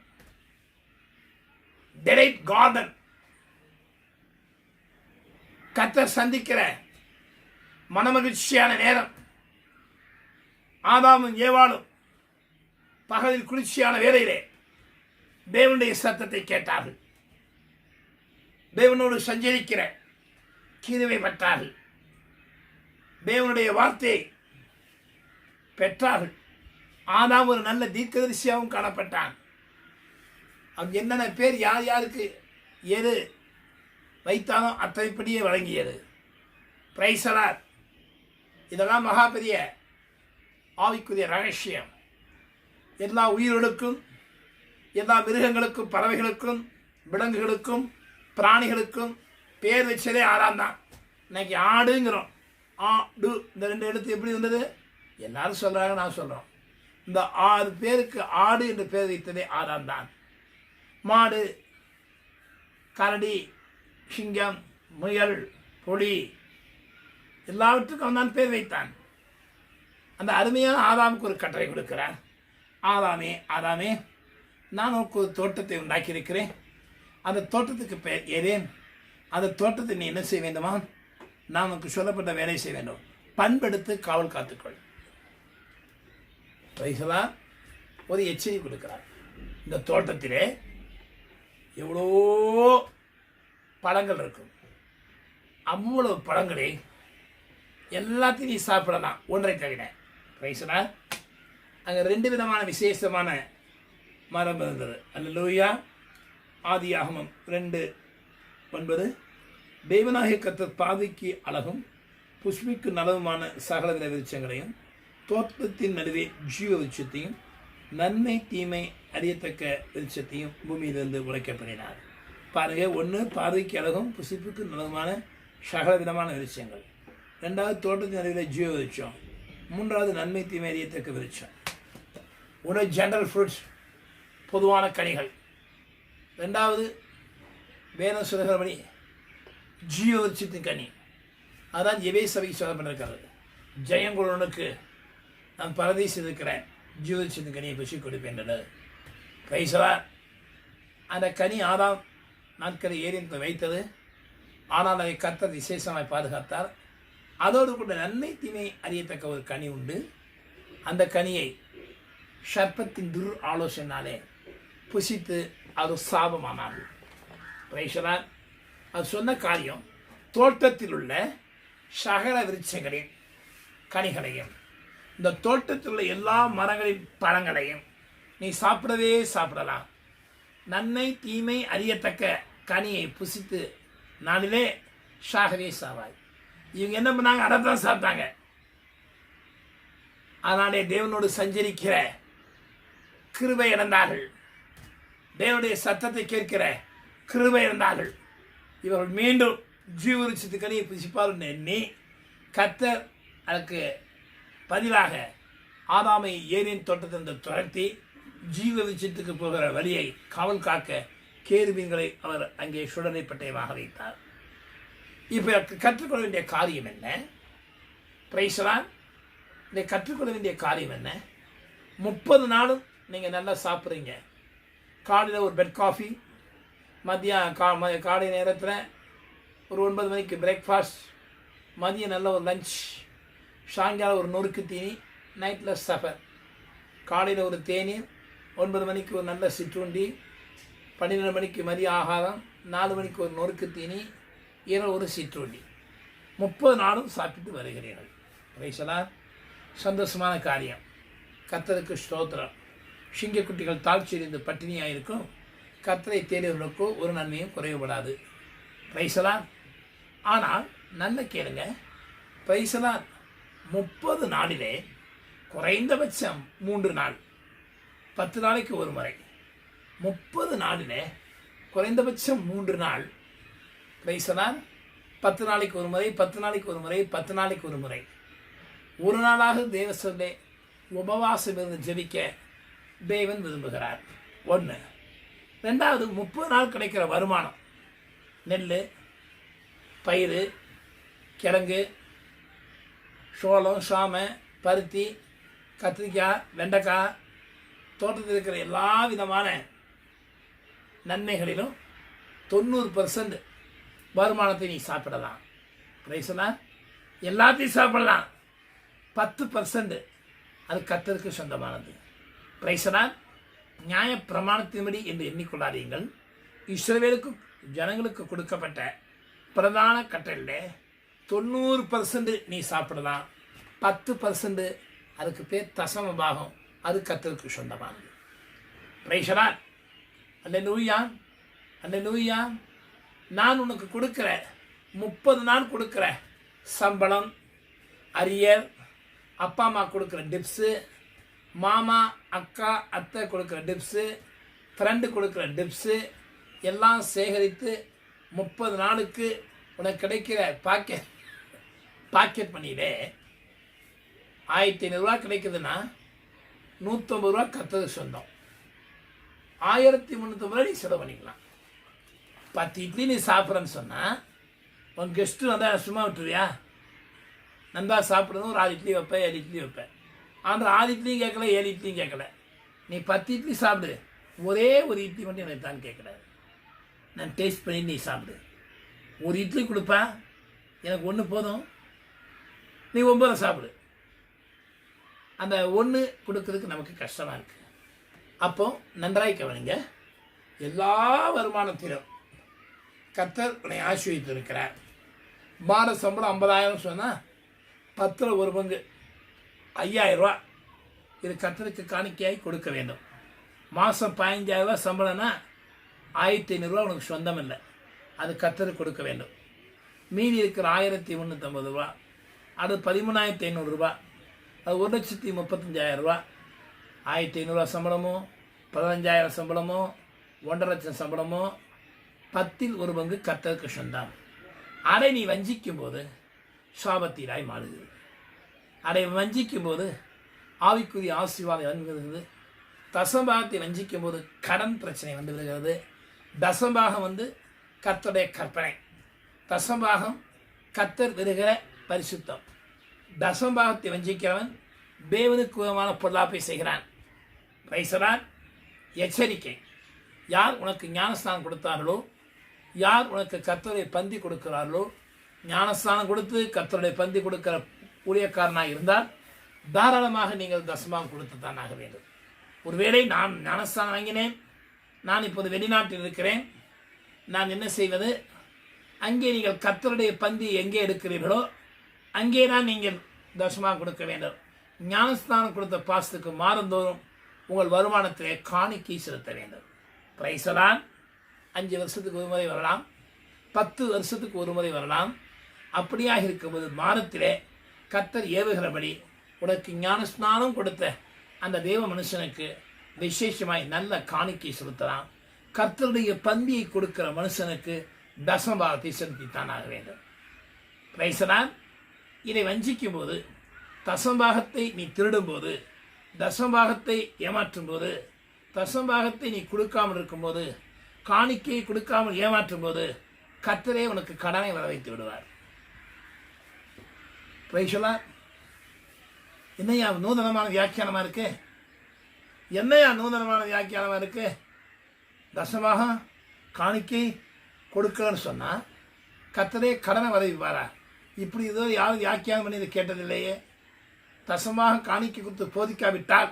Speaker 1: டெலைட் கார்டன், கர்த்தர் சந்திக்கிற மனமகிழ்ச்சியான நேரம். ஆதாமும் ஏவாளும் பகலில் குளிர்ச்சியான வேளையிலே தேவனுடைய சத்தத்தை கேட்டார்கள். தேவனோடு சஞ்சரிக்கிற கிருபை பெற்றார்கள். தேவனுடைய வார்த்தையை பெற்றார்கள். ஆதாம் ஒரு நல்ல தீர்க்கதரிசியாகவும் காணப்பட்டான். அவன் என்னென்ன பேர் யார் யாருக்கு எது வைத்தானோ அத்தனைப்படியே வழங்கியது. பிரைசலார். இதெல்லாம் மகா பெரிய ஆவிக்குரிய ரகசியம். எல்லா உயிர்களுக்கும், எல்லா மிருகங்களுக்கும், பறவைகளுக்கும், விலங்குகளுக்கும், பிராணிகளுக்கும் பேர் வச்சதே ஆதாம் தான். இன்னைக்கு ஆடுங்கிறோம். ஆடு, இந்த 2 எழுத்து எப்படி வந்தது? எல்லாரும் சொல்கிறாங்க, நான் சொல்கிறோம். இந்த 6 பேருக்கு ஆடு என்று பேர் வைத்ததே ஆதாம் தான். மாடு, கரடி, சிங்கம், முயல், புலி எல்லாவற்றுக்கும் அவன் தான் பேர் வைத்தான். அந்த அருமையான ஆதாமுக்கு ஒரு கட்டளை கொடுக்கிறார். ஆதாமே, ஆதாமே, நான் உனக்கு ஒரு தோட்டத்தை உண்டாக்கியிருக்கிறேன். அந்த தோட்டத்துக்கு பெயர் ஏதேன். அந்த தோட்டத்தை நீ என்ன செய்ய வேண்டுமா? நான் உனக்கு சொல்லப்பட்ட வேலை செய்ய வேண்டும். பண்பெடுத்து காவல் காத்துக்கொள். வைசலா ஒரு எச்சரிக்கை கொடுக்கிறார். இந்த தோட்டத்திலே எவ்வளோ பழங்கள் இருக்கும். அவ்வளவு பழங்களை எல்லாத்தையும் நீ சாப்பிடலாம், ஒன்றை தவிர. ரைசனா அங்கே 2 விதமான விசேஷமான மரம் இருந்தது. அல்லேலூயா. ஆதியாகமம் 2:9 தேவனாகிய கர்த்தர் பாதைக்கு அழகும் புஷ்பிக்கு நலவுமான சகலவித விருட்சங்களையும் தோட்டத்தின் நடுவே ஜீவ விருட்சத்தையும் நன்மை தீமை அறியத்தக்க விருட்சத்தையும் பூமியிலிருந்து உழைக்கப்படினார். பாருங்க, 1 பார்வைக்கு அழகும் புசிப்புக்கு நலவுமான சகல விதமான விருட்சங்கள், 2வது தோட்டத்தின் நடுவில் ஜீவ விருட்சம், 3வது நன்மை தீமை அறியத்தக்க விருட்சம். 1 ஜெனரல் ஃப்ரூட்ஸ், பொதுவான கனிகள். 2வது வேதம் சொல்கிறபடி ஜீவ விருட்சத்தின் கனி. அதான் எவே சபைக்கு சொல்லப்பட்டிருக்கிறது. ஜெயங்குழனுக்கு நான் பரதேசில் இருக்கிறேன், ஜீவ விருட்சத்தின் கனியை புசி கொடுப்பேன். கைசலா அந்த கனி ஆதாம் நாட்களை ஏறிந்து வைத்தது. ஆனால் அதை கர்த்தர் விசேஷமாய் பாதுகாத்தார். அதோடு கூட நன்மை தீமை அறியத்தக்க ஒரு கனி உண்டு. அந்த கனியை சர்ப்பத்தின் துர் ஆலோசனாலே புசித்து அது சாபமானார்கள். ரைசலார் அது சொன்ன காரியம், தோட்டத்தில் உள்ள சகல விருட்சங்களின் கனிகளையும் இந்த தோட்டத்தில் உள்ள எல்லா மரங்களின் பழங்களையும் நீ சாப்பிடலாம். நன்மை தீமை அறியத்தக்க கனியை புசித்து நாளிலே சாகவே சாவாய். இவங்க என்ன பண்ணாங்க? அடத்தான் சாப்பிட்டாங்க. அதனாலே தேவனோடு சஞ்சரிக்கிற கிருபை இழந்தார்கள். தேவனுடைய சத்தத்தை கேட்கிற கிருபை இழந்தார்கள். இவர்கள் மீண்டும் ஜீவரிச்சத்து கனியை புசிப்பார்கள் எண்ணி கர்த்தர் அதுக்கு பதிலாக ஆதாமை ஏரியின் தோட்டத்திலிருந்து துரத்தி ஜீவ விருட்சத்துக்கு போகிற வழியை காவல் காக்க கேருபீன்களை அவர் அங்கே சுடனை பட்டயமாக வைத்தார். இப்போ கற்றுக்கொள்ள வேண்டிய காரியம் என்ன? பிரைஸ்லான், இதை கற்றுக்கொள்ள வேண்டிய காரியம் என்ன? 30 நாளும் நீங்கள் நல்லா சாப்பிட்றீங்க. காலையில் ஒரு பெட் காஃபி, காலை நேரத்தில் ஒரு 9 மணிக்கு பிரேக்ஃபாஸ்ட், மதியம் நல்ல ஒரு லஞ்ச், சாயங்காலம் ஒரு நொறுக்கு தீனி, நைட்டில் சஃபர். காலையில் ஒரு தேநீர், 9 மணிக்கு ஒரு நல்ல சிற்றுண்டி, 12 மணிக்கு மதிய ஆகாரம், 4 மணிக்கு ஒரு நொறுக்கு தீனி, இரவு ஒரு சிற்றுண்டி. 30 நாளும் சாப்பிட்டு வருகிறீர்கள். ரைசலார் சந்தோஷமான காரியம். கர்த்தருக்கு ஸ்தோத்திரம். சிங்கக்குட்டிகள் தாழ்ச்சியடைந்து பட்டினியாக இருக்கும். கர்த்தரை தேடியவர்களுக்கோ ஒரு நன்மையும் குறைவுபடாது. ரைசலார் ஆனால் நல்ல கேளுங்க. ரைசலார் 30 நாளிலே குறைந்தபட்சம் 3 நாள், 10 நாளைக்கு ஒரு முறை. 30 நாளிலே குறைந்தபட்சம் 3 நாள். பிரைசலார் 10 நாளைக்கு ஒரு முறை, 10 நாளைக்கு ஒரு முறை, 10 நாளைக்கு ஒரு முறை. ஒரு நாளாக தேவ சொல்லே உபவாசம் இருந்து ஜெபிக்க தேவன் விரும்புகிறார். 1. 2வது 30 நாள் கிடைக்கிற வருமானம், நெல், பயிர், கிழங்கு, சோளம், சாமை, பருத்தி, கத்திரிக்காய், வெண்டைக்காய், தோட்டத்தில் இருக்கிற எல்லா விதமான நன்மைகளிலும் 90% வருமானத்தை நீ சாப்பிடலாம். பிரைஸ்லார் எல்லாத்தையும் சாப்பிடலாம். 10% அது கர்த்தருக்கு சொந்தமானது. பிரைஸ்லார் நியாய பிரமாணத்தின்படி என்று எண்ணிக்கொள்ளாதீங்கள். இஸ்ரவேலுக்கு ஜனங்களுக்கு கொடுக்கப்பட்ட பிரதான கட்டளையில் 90% நீ சாப்பிடலாம். 10% அதுக்கு பேர் தசம பாகம், அது கர்த்தருக்கு சொந்தமானது. பிரைஸ்லார் அல்லேலூயா, அல்லேலூயா. நான் உனக்கு கொடுக்குற 30 நாள் கொடுக்குற சம்பளம், அரியர், அப்பா அம்மா கொடுக்குற டிப்ஸு, மாமா அக்கா அத்தை கொடுக்குற டிப்ஸு, ஃப்ரெண்டு கொடுக்குற டிப்ஸு எல்லாம் சேகரித்து 30 நாளுக்கு உனக்கு கிடைக்கிற பாக்கெட் பண்ணியிலே 1500 ரூபா கிடைக்குதுன்னா 150 ரூபா கர்த்தருக்கு சொந்தம். 1350 ரூபா நீ செலவு பண்ணிக்கலாம். 10 இட்லி நீ சாப்பிட்றன்னு சொன்னால் உன் கெஸ்ட்டு வந்தால் சும்மா விட்டுருவியா? நண்பா சாப்பிட்றதும் ஒரு 6 இட்லி வைப்பேன், 7 இட்லி வைப்பேன். அந்த 6 இட்லியும் கேட்கல, 7 இட்லியும் கேட்கல. நீ 10 இட்லி சாப்பிடு, ஒரே ஒரு இட்லி மட்டும் எனக்கு தான் கேட்கல. நான் டேஸ்ட் பண்ணி நீ சாப்பிடு. ஒரு இட்லி கொடுப்பேன், எனக்கு 1 போதும், நீ 9 சாப்பிடு. அந்த 1 கொடுக்கறதுக்கு நமக்கு கஷ்டமாக இருக்குது. அப்போ நன்றாய் கவனிங்க. எல்லா வருமானத்திலும் கர்த்தர் உன்னை ஆசீர்வதித்திருக்கிறார். மாத சம்பளம் 50,000 சொன்னால் 10 ஒரு பங்கு 5000 ரூபா இது கர்த்தருக்கு காணிக்கையாய் கொடுக்க வேண்டும். மாதம் 15,000 ரூபா சம்பளம்னா 1500 ரூபா உனக்கு சொந்தம் இல்லை, அது கர்த்தருக்கு கொடுக்க வேண்டும். மீதி இருக்கிற 1350 ரூபா, அது 13,500 ரூபா, அது 1,35,000 ரூபா. 1,500 ரூபா சம்பளமோ 15,000 சம்பளமோ 1,50,000 லட்சம் சம்பளமோ 10 ஒரு பங்கு கர்த்தருக்கு சொந்தம். அதை நீ வஞ்சிக்கும் போது சாபத்தீராய் மாறுகிறது. அதை வஞ்சிக்கும் போது ஆவிக்குரிய ஆசீர்வாதம் இறங்குகிறது. தசம்பாகத்தை வஞ்சிக்கும் போது கடன் பிரச்சனை வந்து விடுகிறது. தசம்பாகம் வந்து கர்த்தருடைய கற்பனை. தசம்பாகம் கர்த்தர் விடுகிற பரிசுத்தம். தசம்பாகத்தை வஞ்சிக்கிறவன் தேவனுக்கு விதமான பொருளாப்பை செய்கிறான். பைசரான் எச்சரிக்கை. யார் உனக்கு ஞானஸ்தானம் கொடுத்தார்களோ, யார் உனக்கு கர்த்தருடைய பந்தி கொடுக்கிறார்களோ, ஞானஸ்தானம் கொடுத்து கர்த்தருடைய பந்தி கொடுக்கிற ஊழியக்காரனாக இருந்தால் தாராளமாக நீங்கள் தசமாகம் கொடுத்து தான் ஆக வேண்டும். ஒருவேளை நான் ஞானஸ்தானம் வாங்கினேன், நான் இப்போது வெளிநாட்டில் இருக்கிறேன், நான் என்ன செய்வது? அங்கே நீங்கள் கர்த்தருடைய பந்தி எங்கே எடுக்கிறீர்களோ அங்கே தான் நீங்கள் தசமாக கொடுக்க வேண்டும். ஞானஸ்தானம் கொடுத்த பாசத்துக்கு மாதந்தோறும் உங்கள் வருமானத்திலே காணிக்கை செலுத்த வேண்டும். பிரைசலான் 5 வருஷத்துக்கு ஒரு முறை வரலாம், 10 வருஷத்துக்கு ஒரு முறை வரலாம். அப்படியாக இருக்கும்போது மாதத்திலே கர்த்தர் ஏவுகிறபடி உனக்கு ஞானஸ்நானம் கொடுத்த அந்த தேவ மனுஷனுக்கு விசேஷமாய் நல்ல காணிக்கை செலுத்தலாம். கர்த்தருடைய பந்தியை கொடுக்கிற மனுஷனுக்கு தசம்பாகத்தை செலுத்தித்தான் ஆக வேண்டும். பிரைசலான் இதை வஞ்சிக்கும் போது, தசம்பாகத்தை நீ திருடும்போது, தசம்பாகத்தை ஏமாற்றும் போது, தசம்பாகத்தை நீ கொடுக்காமல் இருக்கும்போது, காணிக்கையை கொடுக்காமல் ஏமாற்றும் போது கர்த்தரே உனக்கு கடனை வர வைத்து விடுவார். பிரைசலான் என்னையா நூதனமான வியாக்கியானமாக இருக்கு? என்னையா நூதனமான வியாக்கியானமாக இருக்கு? தசமாக காணிக்கை கொடுக்கலன்னு சொன்னால் கர்த்தரே கடனை வரவிப்பாரா? இப்படி ஏதோ யாரும் வியாக்கியானம் பண்ணி இதை கேட்டதில்லையே. தசமாக காணிக்கை கொடுத்து போதிக்காவிட்டால்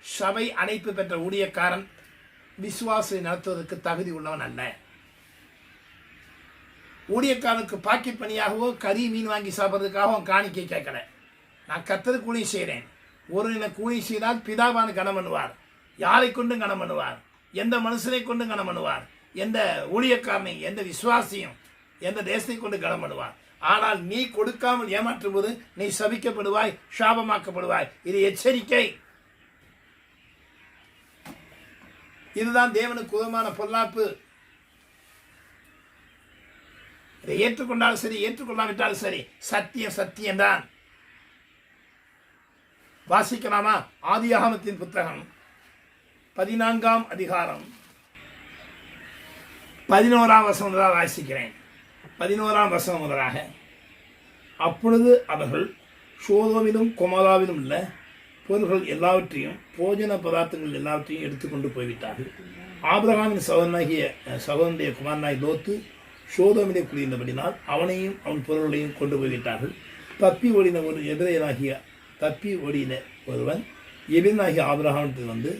Speaker 1: சபை அழைப்பு பெற்ற ஊழியக்காரன் விசுவாசத்தை நடத்துவதற்கு தகுதி உள்ளவன் அல்ல. ஊழியக்காரனுக்கு பாக்கெட் பணியாகவோ கறி மீன் வாங்கி சாப்பிட்றதுக்காகவும் காணிக்கை கேட்கல. நான் கர்த்தருக்கு ஊழியம் செய்கிறேன். ஒரு எனக்கு ஊழியம் செய்தால் பிதாவான கனம் பண்ணுவார். யாரை கொண்டும் கனம் பண்ணுவார், எந்த மனுஷனை கொண்டும் கனம் பண்ணுவார், எந்த ஊழியக்காரனை, எந்த விசுவாசியும், எந்த தேசத்தை கொண்டு கனம் பண்ணுவார். ஆனால் நீ கொடுக்காமல் ஏமாற்றும் போது நீ சபிக்கப்படுவாய், சாபமாக்கப்படுவாய். இது எச்சரிக்கை. இதுதான் தேவனுக்கு உதமான பொல்லாப்பு. இதை ஏற்றுக்கொண்டாலும் சரி, ஏற்றுக்கொள்ளாவிட்டாலும் சரி, சத்தியம் சத்தியம்தான். வாசிக்கலாமா? ஆதியாகமத்தின் புத்தகம் 14ஆம் அதிகாரம் 11ஆம் வசனம் முதலாக வாசிக்கிறேன். 11ஆம் வசனம் முதலாக. அப்பொழுது அவர்கள் சோதோமிலும் கொமோராவிலும் உள்ள பொருள்கள் எல்லாவற்றையும், போஜன பதார்த்தங்கள் எல்லாவற்றையும் எடுத்துக்கொண்டு போய்விட்டார்கள். ஆபிரகாமின் சகோதரனுடைய குமாரனாய் லோத்து சோதோமிலே குடியிருந்தபடினால் அவனையும் அவன் பொருள்களையும் கொண்டு போய்விட்டார்கள். தப்பி ஓடின ஒருவன் எபினாகிய ஆபிரகாமிற்கு வந்து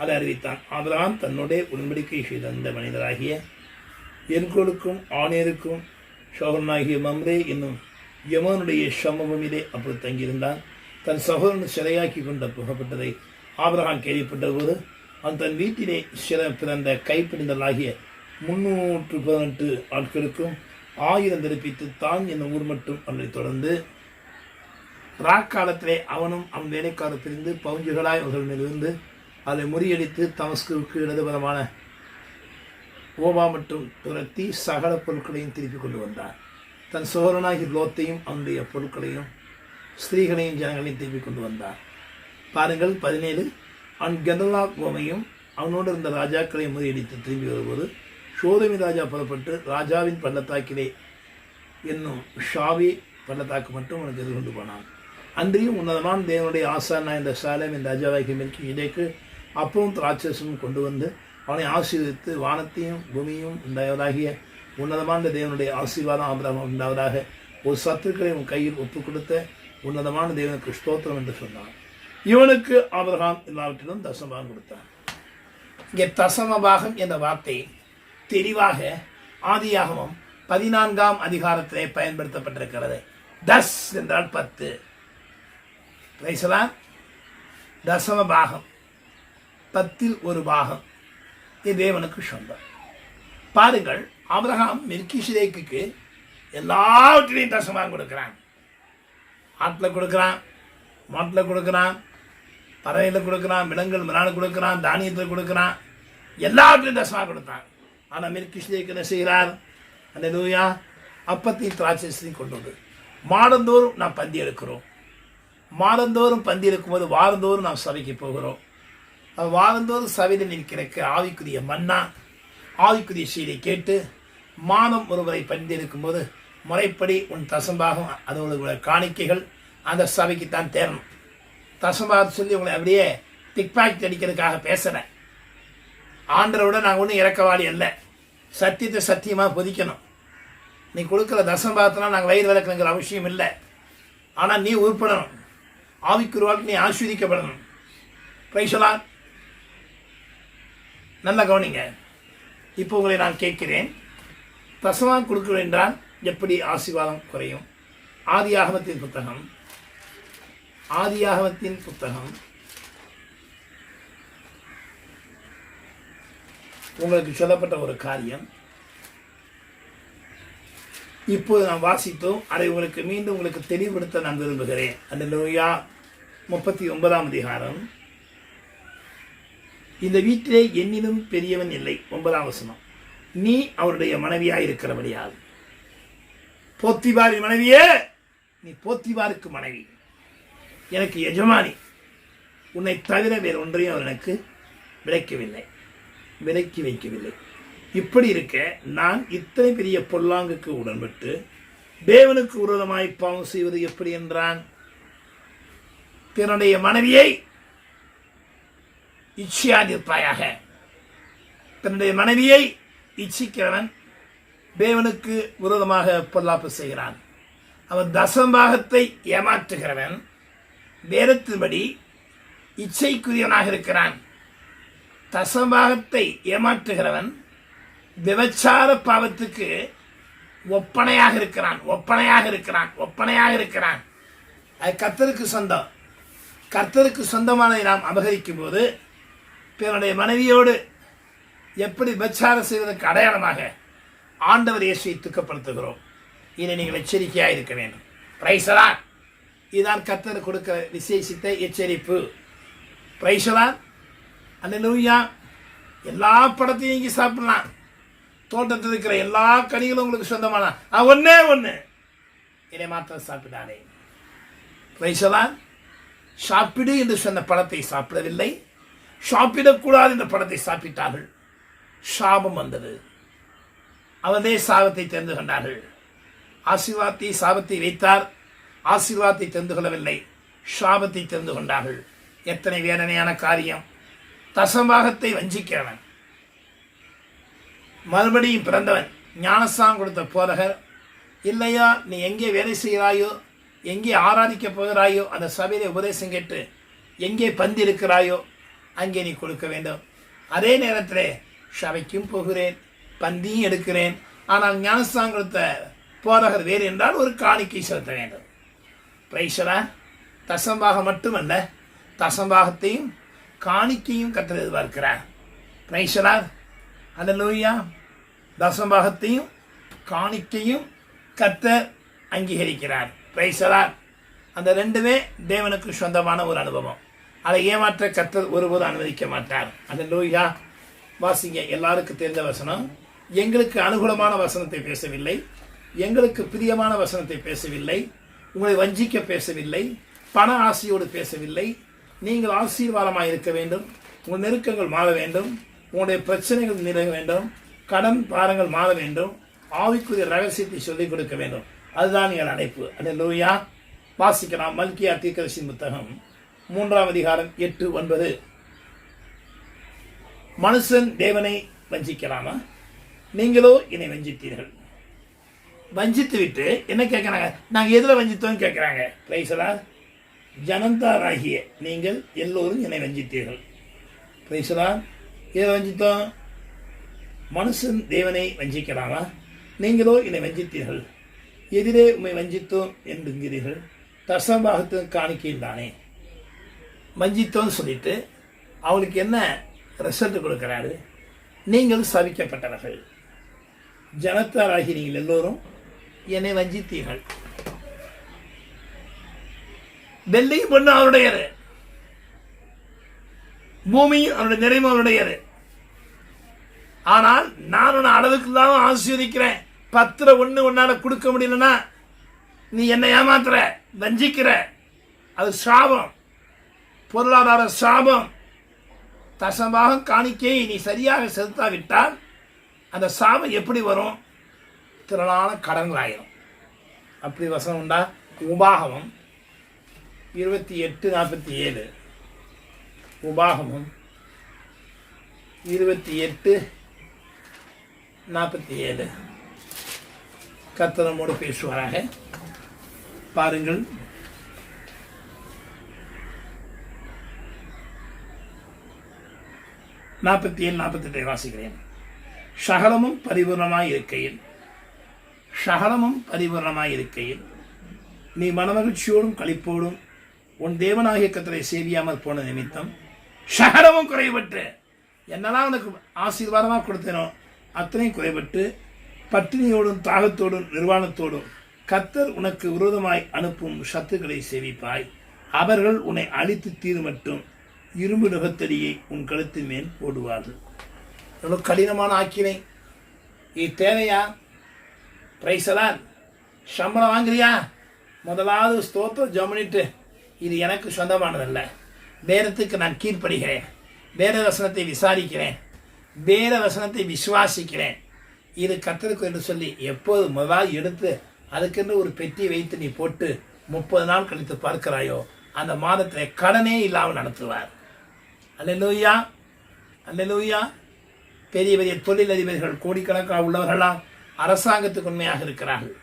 Speaker 1: அதை அறிவித்தான். ஆபிரகாம் தன்னுடைய உடன்படிக்கை செய்த அந்த மனிதராகிய என்கோலுக்கும் ஆணையருக்கும் சகோதரனாகிய மம்ரே என்னும் யமனுடைய சமபூமியிலே அப்பொழுது தங்கியிருந்தான். தன் சகோதரன் சிறையாக்கி கொண்டு புகப்பட்டதை ஆபிரகாம் கேள்விப்பட்ட போது அவன் தன் வீட்டிலே பிறந்த கைப்பிடிந்தலாகிய 318 ஆட்களுக்கும் 1000 திருப்பித்து தான் என்னும் ஊர் மட்டும் அவனை தொடர்ந்து ராக்காலத்திலே அவனும் அவன் வேலைக்காரர் பிரிந்து பவுஞ்சுகளாய் அவர்கள் மேலிருந்து அதை முறியடித்து தமஸ்குவுக்கு இடதுபுறமான ஓபா மற்றும் துரத்தி சகல பொருட்களையும் திருப்பி கொண்டு வந்தார். தன் சோழனாகி லோத்தையும் அவனுடைய பொருட்களையும் ஸ்திரீகளையும் ஜனங்களையும் திருப்பி கொண்டு வந்தார். பாருங்கள் 17. அவன் கெதலா கோமையும் அவனோடு இருந்த ராஜாக்களையும் முறியடித்து திரும்பி வரும்போது சோதமி ராஜா புறப்பட்டு ராஜாவின் பள்ளத்தாக்கிலே என்னும் ஷாவி பள்ளத்தாக்கு மட்டும் அவனுக்கு எதிர்கொண்டு போனான். அன்றியும் உன்னதமான தேவனுடைய ஆசானா என்ற சாலேமின் ராஜாவாகி மெல்கிசேதேக்கு அப்பவும் திராட்சரசமும் கொண்டு வந்து அவனை ஆசீர்வதித்து வானத்தையும் பூமியும் உண்டாவதாகிய உன்னதமான தேவனுடைய ஆசீர்வாதம் ஆபிரகாமுக்கு உண்டாவதாக ஒரு சத்துருக்களை உன் கையில் ஒப்புக் கொடுத்த உன்னதமான தேவனுக்கு ஸ்தோத்திரம் என்று சொன்னான். இவனுக்கு ஆபிரகாம் எல்லாவற்றிலும் தசமபாகம் கொடுத்தான். இங்கே தசமபாகம் என்ற வார்த்தை தெளிவாக ஆதியாகமம் 14ஆம் அதிகாரத்திலே பயன்படுத்தப்பட்டிருக்கிறது. தஸ் என்றால் 10. தசம பாகம், 10ல் ஒரு பாகம் இது தேவனுக்கு சொந்தம். பாருங்கள், ஆபிரகாம் மெல்கிசேதேக்குக்கு எல்லாவற்றிலையும் தசமாக கொடுக்கிறான். ஆட்டில் கொடுக்குறான், மாட்டில் கொடுக்குறான், பறவையில் கொடுக்குறான், விலங்குகள் மிரான கொடுக்குறான், தானியத்தில் கொடுக்குறான், எல்லாவற்றிலையும் தசமாக கொடுத்தான். ஆனால் மெல்கிசேதேக்கு என்ன செய்கிறார்? அல்லேலூயா, அப்பத்தையும் திராட்சையையும் கொண்டு வந்து மாதந்தோறும் நாம் பந்தி எடுக்கிறோம். மாதந்தோறும் பந்தி எடுக்கும்போது வாரந்தோறும் நாம் சபைக்கு போகிறோம். வாரந்தோறும் சபையில் நிற்கிறக்கு ஆவிக்குரிய மன்னா, ஆவிக்குரிய செய்தியை கேட்டு மாதம் ஒருவரை பந்தி எடுக்கும்போது முறைப்படி உன் தசம்பாகம் அதோட காணிக்கைகள் அந்த சபைக்குத்தான் தேரணும். தசம்பாகம் சொல்லி உங்களை அப்படியே பிக்பாக்கெட் அடிக்கிறதுக்காக பேசுகிறேன். ஆண்டரோட நாங்கள் ஒன்றும் இறக்கவாளி அல்ல. சத்தியத்தை சத்தியமாக பொதிக்கணும். நீ கொடுக்குற தசம்பாகத்தினால் நாங்கள் வயிறு விளக்கணுங்கிற அவசியம் இல்லை. ஆனால் நீ உருப்படணும். ஆவிக்குருவாக்கு நீ ஆஸ்வதிக்கப்படணும். பிரைசலான், நல்லா கவனிங்க. இப்போ உங்களை நான் கேட்கிறேன், தசமாக கொடுக்க என்றால் எப்படி ஆசீர்வாதம் குறையும்? ஆதியாகமத்தின் புத்தகம் உங்களுக்கு சொல்லப்பட்ட ஒரு காரியம் இப்போது நான் வாசித்தோம். அதை உங்களுக்கு மீண்டும் உங்களுக்கு தெளிவுபடுத்த நான் விரும்புகிறேன். அல்லேலூயா. 39ஆம் அதிகாரம். இந்த வீட்டிலே என்னிலும் பெரியவன் இல்லை. 9ஆம் வசனம். நீ அவருடைய மனைவியாய் இருக்கிறபடியால். போத்திபாரின் மனைவியே, நீ போத்திபாருக்கு மனைவி, எனக்கு எஜமானி. உன்னை தவிர வேறு ஒன்றையும் அவர் எனக்கு விலக்கி வைக்கவில்லை. இப்படி இருக்க நான் இத்தனை பெரிய பொல்லாங்குக்கு உடன்பட்டு தேவனுக்கு விரோதமாய் பாவம் செய்வது எப்படி என்றான். தன்னுடைய மனைவியை இச்சியாதிருப்பாயாக. தன்னுடைய மனைவியை இச்சிக்கிறவன் தேவனுக்கு விரோதமாக பொல்லாப்பு செய்கிறான். அவன் தசம்பாகத்தை ஏமாற்றுகிறவன் வேதத்தின்படி இச்சைக்குரியவனாக இருக்கிறான். தசம்பாகத்தை ஏமாற்றுகிறவன் விபச்சார பாவத்துக்கு ஒப்பனையாக இருக்கிறான். அது கர்த்தருக்கு சொந்தமானதை நாம் அபகரிக்கும் போது பிறனுடைய மனைவியோடு எப்படி விபச்சாரம் செய்வதற்கு அடையாளமாக ஆண்டவர் இயேசுவை துக்கப்படுத்துகிறோம். இதை நீங்கள் எச்சரிக்கையாக இருக்க வேண்டும். பிரைசலான், இதுதான் கர்த்தர் கொடுக்க விசேஷித்த எச்சரிப்பு. பிரைசலான், அல்லேலூயா. எல்லா படத்தையும் இங்கே சாப்பிடலாம். தோட்டத்தில் இருக்கிற எல்லா கனிகளும் உங்களுக்கு சொந்தமான ஒன்று இதை மாத்திரம் சாப்பிடாதே. பிரைசலான், சாப்பிடு என்று சொன்ன பழத்தை சாப்பிடவில்லை. சாப்பிடக்கூடாது என்ற பழத்தை சாப்பிட்டார்கள். சாபம் வந்தது. அவனே சாபத்தை தெரிந்து கொண்டார்கள். ஆசீர்வாதத்தை சாபத்தை வைத்தார். ஆசீர்வாதத்தை தெரிந்து கொள்ளவில்லை, சாபத்தை தெரிந்து கொண்டார்கள். எத்தனை வேதனையான காரியம்! தசம்பாகத்தை வஞ்சிக்கிறவன், மறுபடியும் பிறந்தவன், ஞானஸ்தானம் கொடுத்த போதகர், இல்லையா நீ எங்கே வேலை செய்கிறாயோ, எங்கே ஆராதிக்க போகிறாயோ, அந்த சபையிலே உபதேசம் கேட்டு எங்கே பந்தி இருக்கிறாயோ அங்கே நீ கொடுக்க வேண்டும். அதே நேரத்தில் சபைக்கும் போகிறேன், பந்தியும் எடுக்கிறேன், ஆனால் ஞானஸ்தானம் கொடுத்த போதகர் வேறு என்றால் ஒரு காணிக்கை செலுத்த வேண்டும். பிரைசலா, தசம்பாகம் மட்டுமல்ல, தசம்பாகத்தையும் காணிக்கையும் கர்த்தர் எதிர்பார்க்கிறார். பிரைசலா, அல்லேலூயா. தசம்பாகத்தையும் காணிக்கையும் கர்த்தர் அங்கீகரிக்கிறார். பிரைசலா, அந்த ரெண்டுமே தேவனுக்கு சொந்தமான ஒரு அனுபவம். அதை ஏமாற்ற கர்த்தர் ஒருபோது அனுமதிக்க மாட்டார். அல்லேலூயா. வாசிங்க, எல்லாருக்கும் தெரிந்த வசனம். எங்களுக்கு அனுகூலமான வசனத்தை பேசவில்லை, எங்களுக்கு பிரியமான வசனத்தை பேசவில்லை, உங்களை வஞ்சிக்க பேசவில்லை, பண ஆசையோடு பேசவில்லை. நீங்கள் ஆசீர்வாதமாக இருக்க வேண்டும், உங்கள் நெருக்கங்கள் மாற வேண்டும், உங்களுடைய பிரச்சனைகள் நிறைய வேண்டும், கடன் பாரங்கள் மாற வேண்டும், ஆவிக்குரிய ரகசியத்தை சொல்லிக் கொடுக்க வேண்டும். அதுதான் எங்கள் அழைப்பு. அல்லேலூயா. வாசிக்கலாம். மல்கியா தீர்க்கதரிசியின் புத்தகம் 3ஆம் அதிகாரம் 8, 9. மனுஷன் தேவனை வஞ்சிக்கலாமா? நீங்களோ என்னை வஞ்சித்தீர்கள். வஞ்சித்து விட்டு என்ன கேட்குறாங்க? நாங்கள் எதில் வஞ்சித்தோன்னு கேட்குறாங்க. பிரைசலா, ஜனந்தாராகிய நீங்கள் எல்லோரும் என்னை வஞ்சித்தீர்கள். பிரைசலா, எதை வஞ்சித்தோம்? மனுஷன் தேவனை வஞ்சிக்கலாமா? நீங்களோ என்னை வஞ்சித்தீர்கள். எதிரே உண்மை வஞ்சித்தோம் என்கிறீர்கள், தசமபாகத்துக்கு காணிக்கையில் தானே வஞ்சித்தோன்னு சொல்லிட்டு அவளுக்கு என்ன ரிசல்ட் கொடுக்கிறாரு? நீங்கள் சபிக்கப்பட்டவர்கள், ஜனத்தாராகி நீங்கள் எல்லோரும் என்னை வஞ்சித்தீர்கள். வெள்ளியும் பொண்ணு அவருடையது, பூமியும் அவருடைய நிறைவும் அவருடையது. ஆனால் நான் உன்னை அளவுக்கு தான் ஆசீர்வதிக்கிறேன். 10 உன்னால கொடுக்க முடியலன்னா நீ என்னை ஏமாத்துற, வஞ்சிக்கிற. அது சாபம், பொருளாதார சாபம். தசமாக காணிக்கையை நீ சரியாக செலுத்தாவிட்டால் அந்த சாபம் எப்படி வரும்? திரளான கடன்களாயிரும். அப்படி வசனம் உண்டா? உபாகமம் 28:47. உபாகமம் 28:47. கர்த்தர் நம்மோடு பேசுவாராக. பாருங்கள், 47-48 வாசிக்கிறேன். சகலமும் பரிபூர்ணமாய் இருக்கையில் நீ மனமகிழ்ச்சியோடும் களிப்போடும் உன் தேவனாகிய கர்த்தரை சேவியாமல் போன நிமித்தம் சகலமும் குறைபட்டு, என்னெல்லாம் உனக்கு ஆசீர்வாதமாக கொடுத்தேனோ அத்தனையும் குறைபட்டு பட்டினியோடும் தாகத்தோடும் நிர்வாணத்தோடும் கர்த்தர் உனக்கு விரோதமாய் அனுப்பும் சத்துக்களை சேவிப்பாய். அவர்கள் உன்னை அழித்து தீர் மட்டும் இரும்பு நுகத்தடியை உன் கழுத்தின் மேல் போடுவார்கள். எவ்வளோ கடினமான ஆக்கினை! இது தேவையா? பிரைசலால் சம்பளம் வாங்குறியா? முதலாவது ஸ்தோத்திரம் ஜெபமிட்டு, இது எனக்கு சொந்தமானதல்ல, வேதத்துக்கு நான் கீழ்ப்படுகிறேன், வேத வசனத்தை விசாரிக்கிறேன், வேத வசனத்தை விசுவாசிக்கிறேன், இது கர்த்தருக்கு என்று சொல்லி எப்போது முதலாவது எடுத்து அதுக்கென்று ஒரு பெட்டி வைத்து நீ போட்டு 30 நாள் கழித்து பார்க்கிறாயோ அந்த மாதத்தில் கடனே இல்லாமல் நடத்துவார். அல்லேலூயா, அல்லேலூயா. பெரிய பெரிய தொழிலதிபர்கள் கோடிக்கணக்காக உள்ளவர்களாம் அரசாங்கத்துக்கு உண்மையாக இருக்கிறார்கள்.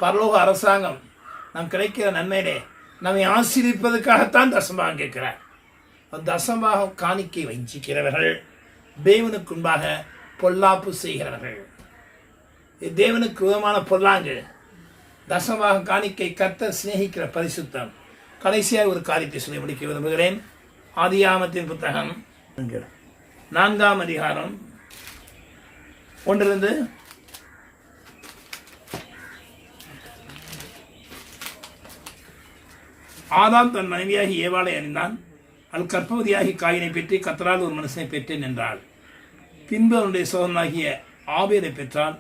Speaker 1: பரலோக அரசாங்கம் நாம் கிடைக்கிற நன்மையிலே நம்மை ஆசீர்வதிப்பதற்காகத்தான் தசம்பாகம் கேட்கிறார். தசம்பாகம் காணிக்கை வஞ்சிக்கிறவர்கள், தேவனுக்கு முன்பாக பொல்லாப்பு செய்கிறவர்கள். தேவனுக்கு விதமான பொல்லாங்கு. தசம்பாகம் காணிக்கை கர்த்தர் சிநேகிக்கிற பரிசுத்தம். கடைசியாக ஒரு காரியத்தை சொல்லி முடிக்க விரும்புகிறேன். ஆதியாகமத்தின் புத்தகம் 4ஆம் அதிகாரம் 1 ஆதாம் தன் மனைவியாகி ஏவாளை அறிந்தான். அவள் கர்ப்பவதியாகி காயினை பெற்று கர்த்தரால் ஒரு மனுஷனை பெற்றேன் என்றாள். பின்பு அவனுடைய சோதனாகிய ஆபேலை பெற்றால்.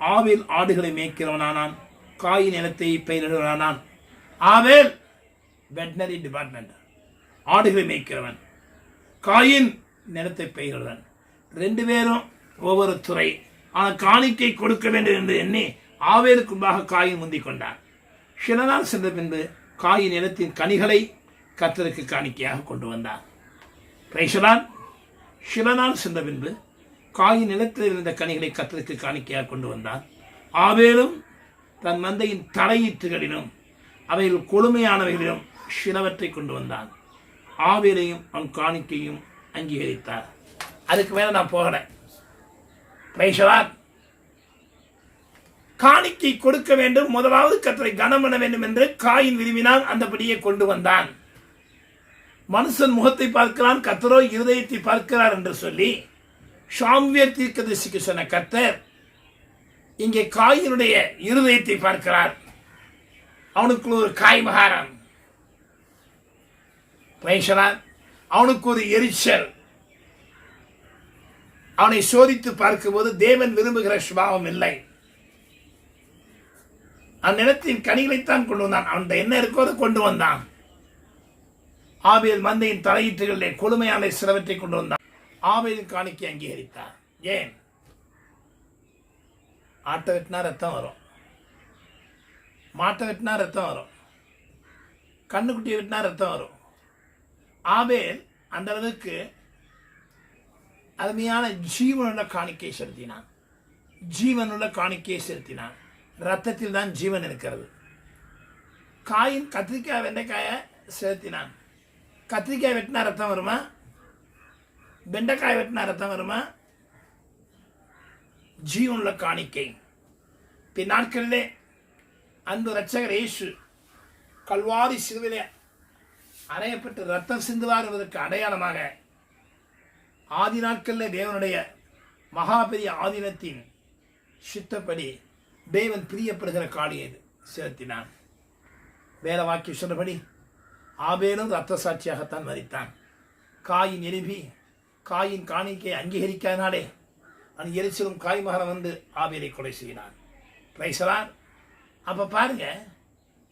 Speaker 1: ஆபேல் ஆடுகளை மேய்க்கிறவனானான், காயின் நிலத்தை பயிரிடுவனானான். ஆபேல் வெட்னரி டிபார்ட்மெண்ட், ஆடுகளை மேய்க்கிறவன். காயின் நிலத்தை பயிரிடுவன். 2 பேரும் ஒவ்வொரு துறை. ஆனால் காணிக்கை கொடுக்க வேண்டும் என்று எண்ணி ஆபேலுக்கு முன்பாக காயின் முந்திக் கொண்டான். சில நாள் சென்ற பின்பு காயின் நிலத்தின் கனிகளை கர்த்தருக்கு காணிக்கையாக கொண்டு வந்தான். பிரைசலான். சில நாள் சென்ற பின்பு காயின் நிலத்தில் இருந்த கனிகளை கர்த்தருக்கு காணிக்கையாக கொண்டு வந்தான். ஆபேலும் தன் மந்தையின் தலையீற்றுகளிலும் அவைகள் கொழுமையானவைகளிலும் சிலவற்றை கொண்டு வந்தான். ஆபேலையும் அவன் காணிக்கையும் அங்கீகரித்தார். அதுக்கு மேல நான் போகல. பிரைசலான். காணிக்கை கொடுக்க வேண்டும், முதலாவது கர்த்தரை கனம் பண்ண வேண்டும் என்று காயின் விரும்பினால் அந்தபடியே கொண்டு வந்தான். மனுஷன் முகத்தை பார்க்கிறான், கர்த்தரோ இருதயத்தை பார்க்கிறார் என்று சொல்லி சாமுவேல் தீர்க்கதரிசிக்கு சொன்ன கர்த்தர் இங்கே காயினுடைய இருதயத்தை பார்க்கிறார். அவனுக்கு ஒரு காய் மகாரம், அவனுக்கு ஒரு எரிச்சல். அவனை சோதித்து பார்க்கும்போது தேவன் விரும்புகிற சுபாவம் இல்லை. அந்நிலத்தின் கனிகளைத்தான் கொண்டு வந்தான். அவன் என்ன இருக்கோ அதை கொண்டு வந்தான். ஆபேல் மந்தையின் தலையீட்டுகளிலே கொடுமையான சிலவற்றை கொண்டு வந்தான். ஆபேலின் காணிக்கை அங்கீகரித்தார். ஏன்? ஆட்டை வெட்டினா ரத்தம் வரும், மாட்டை வெட்டினா ரத்தம் வரும், கண்ணுக்குட்டியை வெட்டினா ரத்தம் வரும். ஆபேல் அந்த அளவுக்கு அருமையான ஜீவனுள்ள காணிக்கை செலுத்தினான். ஜீவனுள்ள காணிக்கையை செலுத்தினான். ரத்தத்தில் தான் ஜீவன் இருக்கிறது. காயின் கத்திரிக்காய் வெண்டைக்காயை செலுத்தினான். கத்திரிக்காய் வெட்டினா ரத்தம் வருமா? வெண்டைக்காய் வெட்டினா ரத்தம் வருமா? ஜீவனுள்ள காணிக்கை. பின் நாட்களிலே அந்த இரட்சகர் இயேசு கல்வாரி சிலுவையிலே அறையப்பட்டு ரத்தம் சிந்துவார் என்பதற்கு அடையாளமாக ஆதி நாட்களில் தேவனுடைய மகா பெரிய ஆதீனத்தின் சித்தப்படி தேவன் பிரியப்படுகிற காளியை செலுத்தினான். வேத வாக்கியம் சொன்னபடி ஆபேலும் ரத்த சாட்சியாகத்தான் மரித்தான். காயின் எழுப்பி காயின் காணிக்கையை அங்கீகரிக்காதனாலே அந்த எரிச்சலும் காய் மகரம் வந்து ஆபேலை கொலை செய்கிறான். பிரைசலார். அப்போ பாருங்க,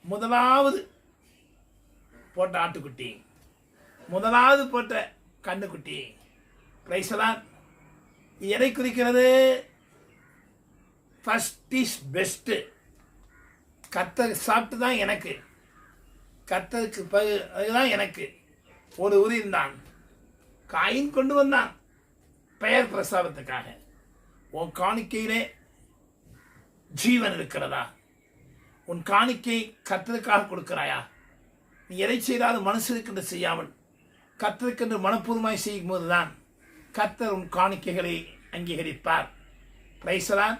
Speaker 1: முதலாவது போட்ட ஆட்டுக்குட்டி, முதலாவது போட்ட கண்ணுக்குட்டி. பிரைசலார். எதை குறிக்கிறது? First is best. கர்த்தர் சாப்பிட்டு தான் எனக்கு, கர்த்தருக்கு அதுதான் எனக்கு ஒரு உரிந்தான். காயின் கொண்டு வந்தான் பெயர் பிரசாதத்துக்காக. உன் காணிக்கையிலே ஜீவன் இருக்கிறதா? உன் காணிக்கை கர்த்தருக்காக கொடுக்கிறாயா? நீ எதை செய்தாலும் மனசுக்கென்று செய்யாமல் கர்த்தருக்கென்று மனப்பூர்வமாய் செய்யும் போதுதான் கர்த்தர் உன் காணிக்கைகளை அங்கீகரிப்பார். பிரைசலான்.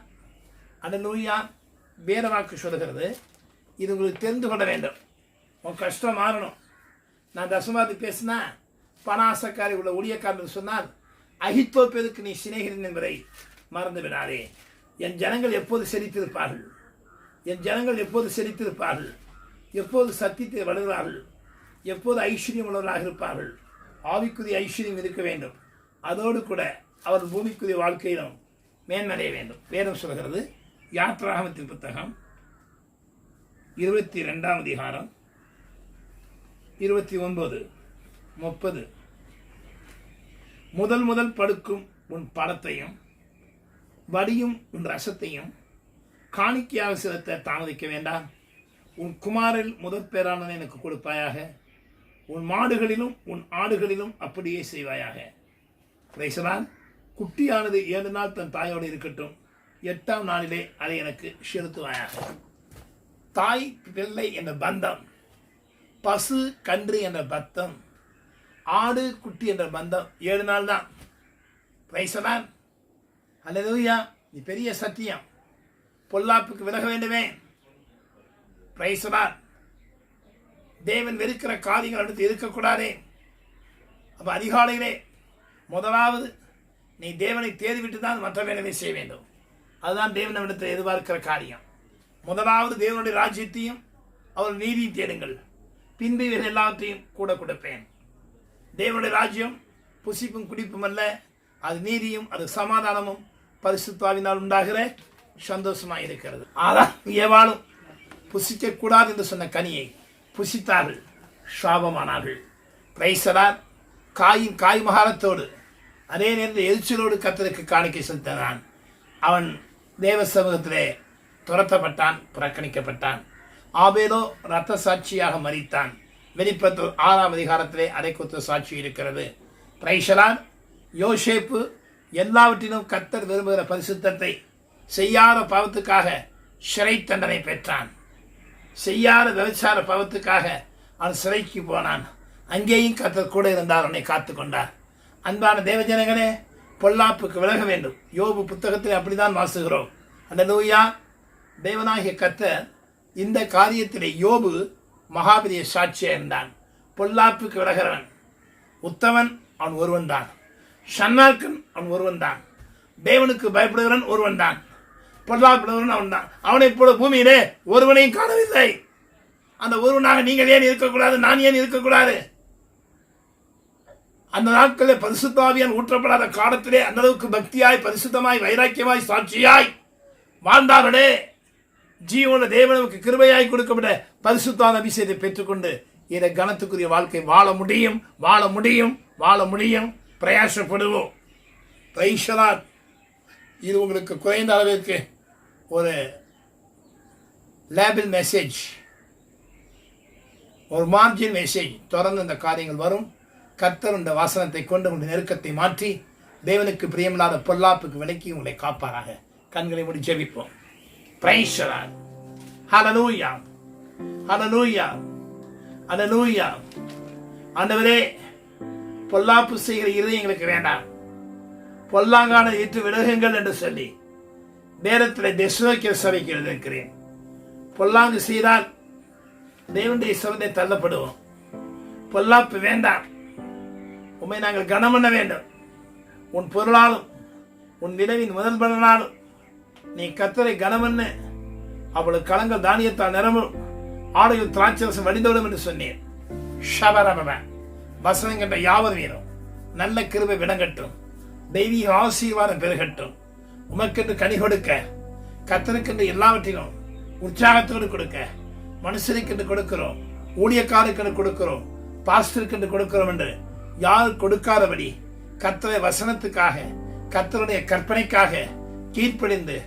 Speaker 1: அல்லேலூயா. வேத வாக்கு சொல்லுகிறது, இது உங்களுக்கு தெரிந்து கொள்ள வேண்டும். உன் கஷ்டம் மாறணும். நான் தசமாதி பேசினா பணாசக்காரி உள்ள ஊழியக்காரர்கள் சொன்னால் அகித்தோப்பேருக்கு நீ சிநேகிதன் என்பதை மறந்து விடாதே. என் ஜனங்கள் எப்போது செழித்திருப்பார்கள்? என் ஜனங்கள் எப்போது செழித்திருப்பார்கள்? எப்போது சத்தியத்தை வளர்கிறார்கள்? எப்போது ஐஸ்வர்யம் உள்ளவர்களாக இருப்பார்கள்? ஆவிக்குரிய ஐஸ்வர்யம் இருக்க வேண்டும். அதோடு கூட அவர் பூமிக்குரிய வாழ்க்கையிலும் மேன்மடைய வேண்டும். வேதம் சொல்கிறது, யாத்ராகமத்தின் புத்தகம் 22ஆம் அதிகாரம் 29, 30. முதல் படுக்கும் உன் பழத்தையும் வடியும் உன் ரசத்தையும் காணிக்கையாக செலுத்த தாமதிக்க வேண்டாம். உன் குமாரில் முதற் பேரானதை எனக்கு கொடுப்பாயாக. உன் மாடுகளிலும் உன் ஆடுகளிலும் அப்படியே செய்வாயாக. பிரைசலான். குட்டியானது 7 நாள் தன் தாயோடு இருக்கட்டும். 8ஆம் நாளிலே அதை எனக்கு செலுத்துவாயாக. தாய் பிள்ளை என்ற பந்தம், பசு கன்று என்ற பத்தம், ஆடு குட்டி என்ற பந்தம் 7 நாள் தான். பிரைசலான். அல்லேலூயா. இது பெரிய சத்தியம். பொல்லாப்புக்கு விலக வேண்டுமே. பிரைசலான். தேவன் வெறுக்கிற காரியங்கள் அடுத்து இருக்கக்கூடாதே. அப்போ அதிகாலையிலே முதலாவது நீ தேவனை தேடிவிட்டு தான் மற்ற வேலையை செய்ய வேண்டும். அதுதான் தேவனிடத்தில் எதிர்பார்க்கிற காரியம். முதலாவது தேவனுடைய ராஜ்யத்தையும் அவர் நீதியும் தேடுங்கள், பின்பு இவர்கள் எல்லாத்தையும் கூட கொடுப்பேன். தேவனுடைய ராஜ்யம் புசிப்பும் குடிப்பும் அல்ல, அது நீதியும், அது சமாதானமும் பரிசுத்தாவினால் உண்டாகிற சந்தோஷமாக இருக்கிறது. அதான் ஏவாளும் புசிக்கக்கூடாது என்று சொன்ன கனியை புசித்தார்கள், சாபமானார்கள். பிரைசலார். காயின் காய் மகாரத்தோடு அதே நேரத்தில் எரிச்சலோடு கர்த்தருக்கு காணிக்கை செலுத்தினான். அவன் தேவ சமூகத்திலே துரத்தப்பட்டான், புறக்கணிக்கப்பட்டான். ஆபேலோ இரத்த சாட்சியாக மரித்தான். வெளிப்படுத்தல் 6ஆம் அதிகாரத்திலே அதை குறித்த சாட்சி இருக்கிறது. பிரைசலார். யோசேப்பு எல்லாவற்றிலும் கர்த்தர் விரும்புகிற பரிசுத்தத்தை செய்யாத பாவத்துக்காக சிறை தண்டனை பெற்றான். செய்யாத விபச்சார பாவத்துக்காக அவன் சிறைக்கு போனான். அங்கேயும் கர்த்தர் கூட இருந்தார், அவனை காத்து கொண்டார். அன்பான தேவஜனங்களே, பொல்லாப்புக்கு விலக வேண்டும். யோபு புத்தகத்தில் அப்படிதான் வாசுகிறோம். அல்லேலூயா. தேவனாகிய கர்த்தர் இந்த காரியத்திலே யோபு மகாபெரிய சாட்சியாக இருந்தான். பொல்லாப்புக்கு விலகிறவன் உத்தமன் அவன் ஒருவன் தான். சன்னார்க்கன் அவன் ஒருவன் தான். தேவனுக்கு பயப்படுகிறவன் ஒருவன் தான். பொல்லாப்படுகிறவன் அவன் தான். அவனை போல பூமியிலே ஒருவனையும் காணவில்லை. அந்த ஒருவனாக நீங்கள் ஏன் இருக்கக்கூடாது? நான் ஏன் இருக்கக்கூடாது? அந்த நாட்களில் பரிசுத்தாவியால் ஊற்றப்படாத காலத்திலே அந்த அளவுக்கு பக்தியாய், பரிசுத்தமாய், வைராக்கியமாய், சாட்சியாய் வாழ்ந்தார்களே. ஜீவன தேவனுக்கு கிருபையாய் கொடுக்கப்பட்ட பரிசுத்தான அபிஷேகத்தை பெற்றுக்கொண்டு இதை கனத்துக்குரிய வாழ்க்கை வாழ முடியும், வாழ முடியும், வாழ முடியும். பிரயாசப்படுவோம். பிரைசலார். இது உங்களுக்கு குறைந்த அளவிற்கு ஒரு லேபிள் மெசேஜ், ஒரு மார்ஜின் மெசேஜ். தொடர்ந்து இந்த காரியங்கள் வரும். கர்த்தர் இந்த வாசனத்தை கொண்டு உங்களுடைய நெருக்கத்தை மாற்றி தேவனுக்கு பிரியமில்லாத பொல்லாப்புக்கு விலக்கி உங்களை காப்பாராக. கண்களை மூடி ஜெபிப்போம். Praise the Lord. Hallelujah, hallelujah, hallelujah. ஆண்டவரே, பொல்லாப்பு செய்கிற இருதயம் எங்களுக்கு வேண்டாம். பொல்லாங்கான ஏற்று விலகுங்கள் என்று சொல்லி நேரத்தில் தெசலோனிக்கேயர் சபைக்கு எழுதியிருக்கிறேன். பொல்லாங்கு செய்தால் தேவனுடைய சபத்தை தள்ளப்படுவோம். பொல்லாப்பு வேண்டாம். உண்மை நாங்கள் கனம் பண்ண வேண்டும். உன் பொருளாலும் உன் விளைவின் முதல் பலனாலும் நீ கர்த்தரை கனம் பண்ணு. அவளுக்கு களங்கள் தானியத்தால் நிரம்பும், ஆடையில் திராட்சரசம் வடிந்தோடும் என்று சொன்னேன். ஷபரப வசனம் கண்ட யாவர் வீரம் நல்ல கிருபை விடங்கட்டும். தெய்வீக ஆசீர்வாதம் பெருகட்டும். உமக்கென்று கனி கொடுக்க, கர்த்தருக்கென்று எல்லாவற்றிலும் உற்சாகத்தோடு கொடுக்க, மனுஷனுக்கென்று கொடுக்கிறோம், ஊழியக்காரருக்கென்று கொடுக்கிறோம், பாஸ்டருக்கென்று கொடுக்கிறோம் என்று யார் கொடுக்காதபடி கர்த்தருடைய வசனத்துக்காக, கர்த்தருடைய கற்பனைக்காக கீழ்ப்படிந்து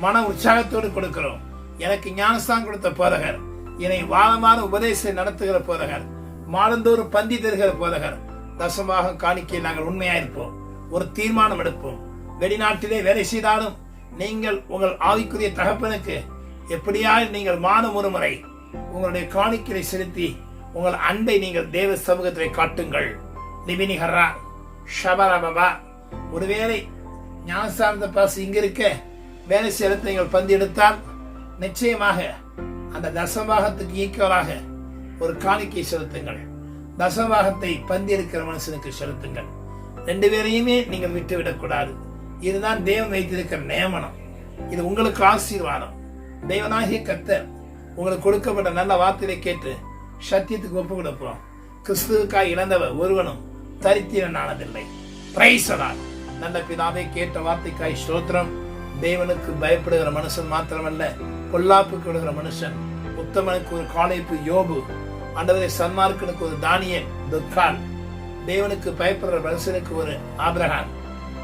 Speaker 1: மன உற்சாகத்தோடு கொடுக்கிறோம். எனக்கு ஞானஸ்தானம் கொடுத்த போதகர், என்னை வாரமான உபதேசம் நடத்துகிற போதகர், மாதந்தோறும் பந்தி தருகிற போதகர், தசமாக காணிக்கை நாங்கள் உண்மையாயிருப்போம். ஒரு தீர்மானம் எடுப்போம். வெளிநாட்டிலே வேலை செய்தாலும் நீங்கள் உங்கள் ஆவிக்குரிய தகப்பனுக்கு எப்படியாய் நீங்கள் மாதம் ஒரு முறை உங்களுடைய காணிக்கையை செலுத்தி உங்கள் அன்பை நீங்கள் தேவ சமூகத்திலே காட்டுங்கள். லிபினிஹரா ஷபரபா. ஒருவேளை ஞானஸ்தானத்தை பாசு இங்க இருக்க வேலை செய்யறதை நீங்கள் பந்தி எடுத்தால் நிச்சயமாக அந்த தசபாகத்துக்கு ஈக்குவலாக ஒரு காணிக்கை செலுத்துங்கள். தசபாகத்தை பந்தி இருக்கிற மனுஷனுக்கு செலுத்துங்கள். 2 பேரையுமே நீங்கள் விட்டுவிடக்கூடாது. இதுதான் தேவன் வைத்திருக்கிற நியமனம். இது உங்களுக்கு ஆசீர்வாதம். தேவனாகிய கர்த்தர் உங்களுக்கு கொடுக்கப்பட்ட நல்ல வார்த்தையை கேட்டு சத்தியத்துக்கு ஒப்பு கொடுப்போம். கிறிஸ்துவுக்காய் இழந்தவர் ஒருவனும் தரித்திரன் ஆனதில்லை. பிரைசலால் நல்ல பிதாவை கேட்ட வார்த்தைக்காய் ஸ்தோத்திரம். தேவனுக்கு பயப்படுகிற மனுஷன் மாத்திரமல்ல, பொல்லாப்புக்கு விடுகிற மனுஷன், உத்தமனுக்கு ஒரு காலேப்பு யோபு, ஆண்டவரே சன்மார்க்கனுக்கு ஒரு தானியேல் துர்கால், தேவனுக்கு பயப்படுகிற மனுஷனுக்கு ஒரு ஆபிரகாம்,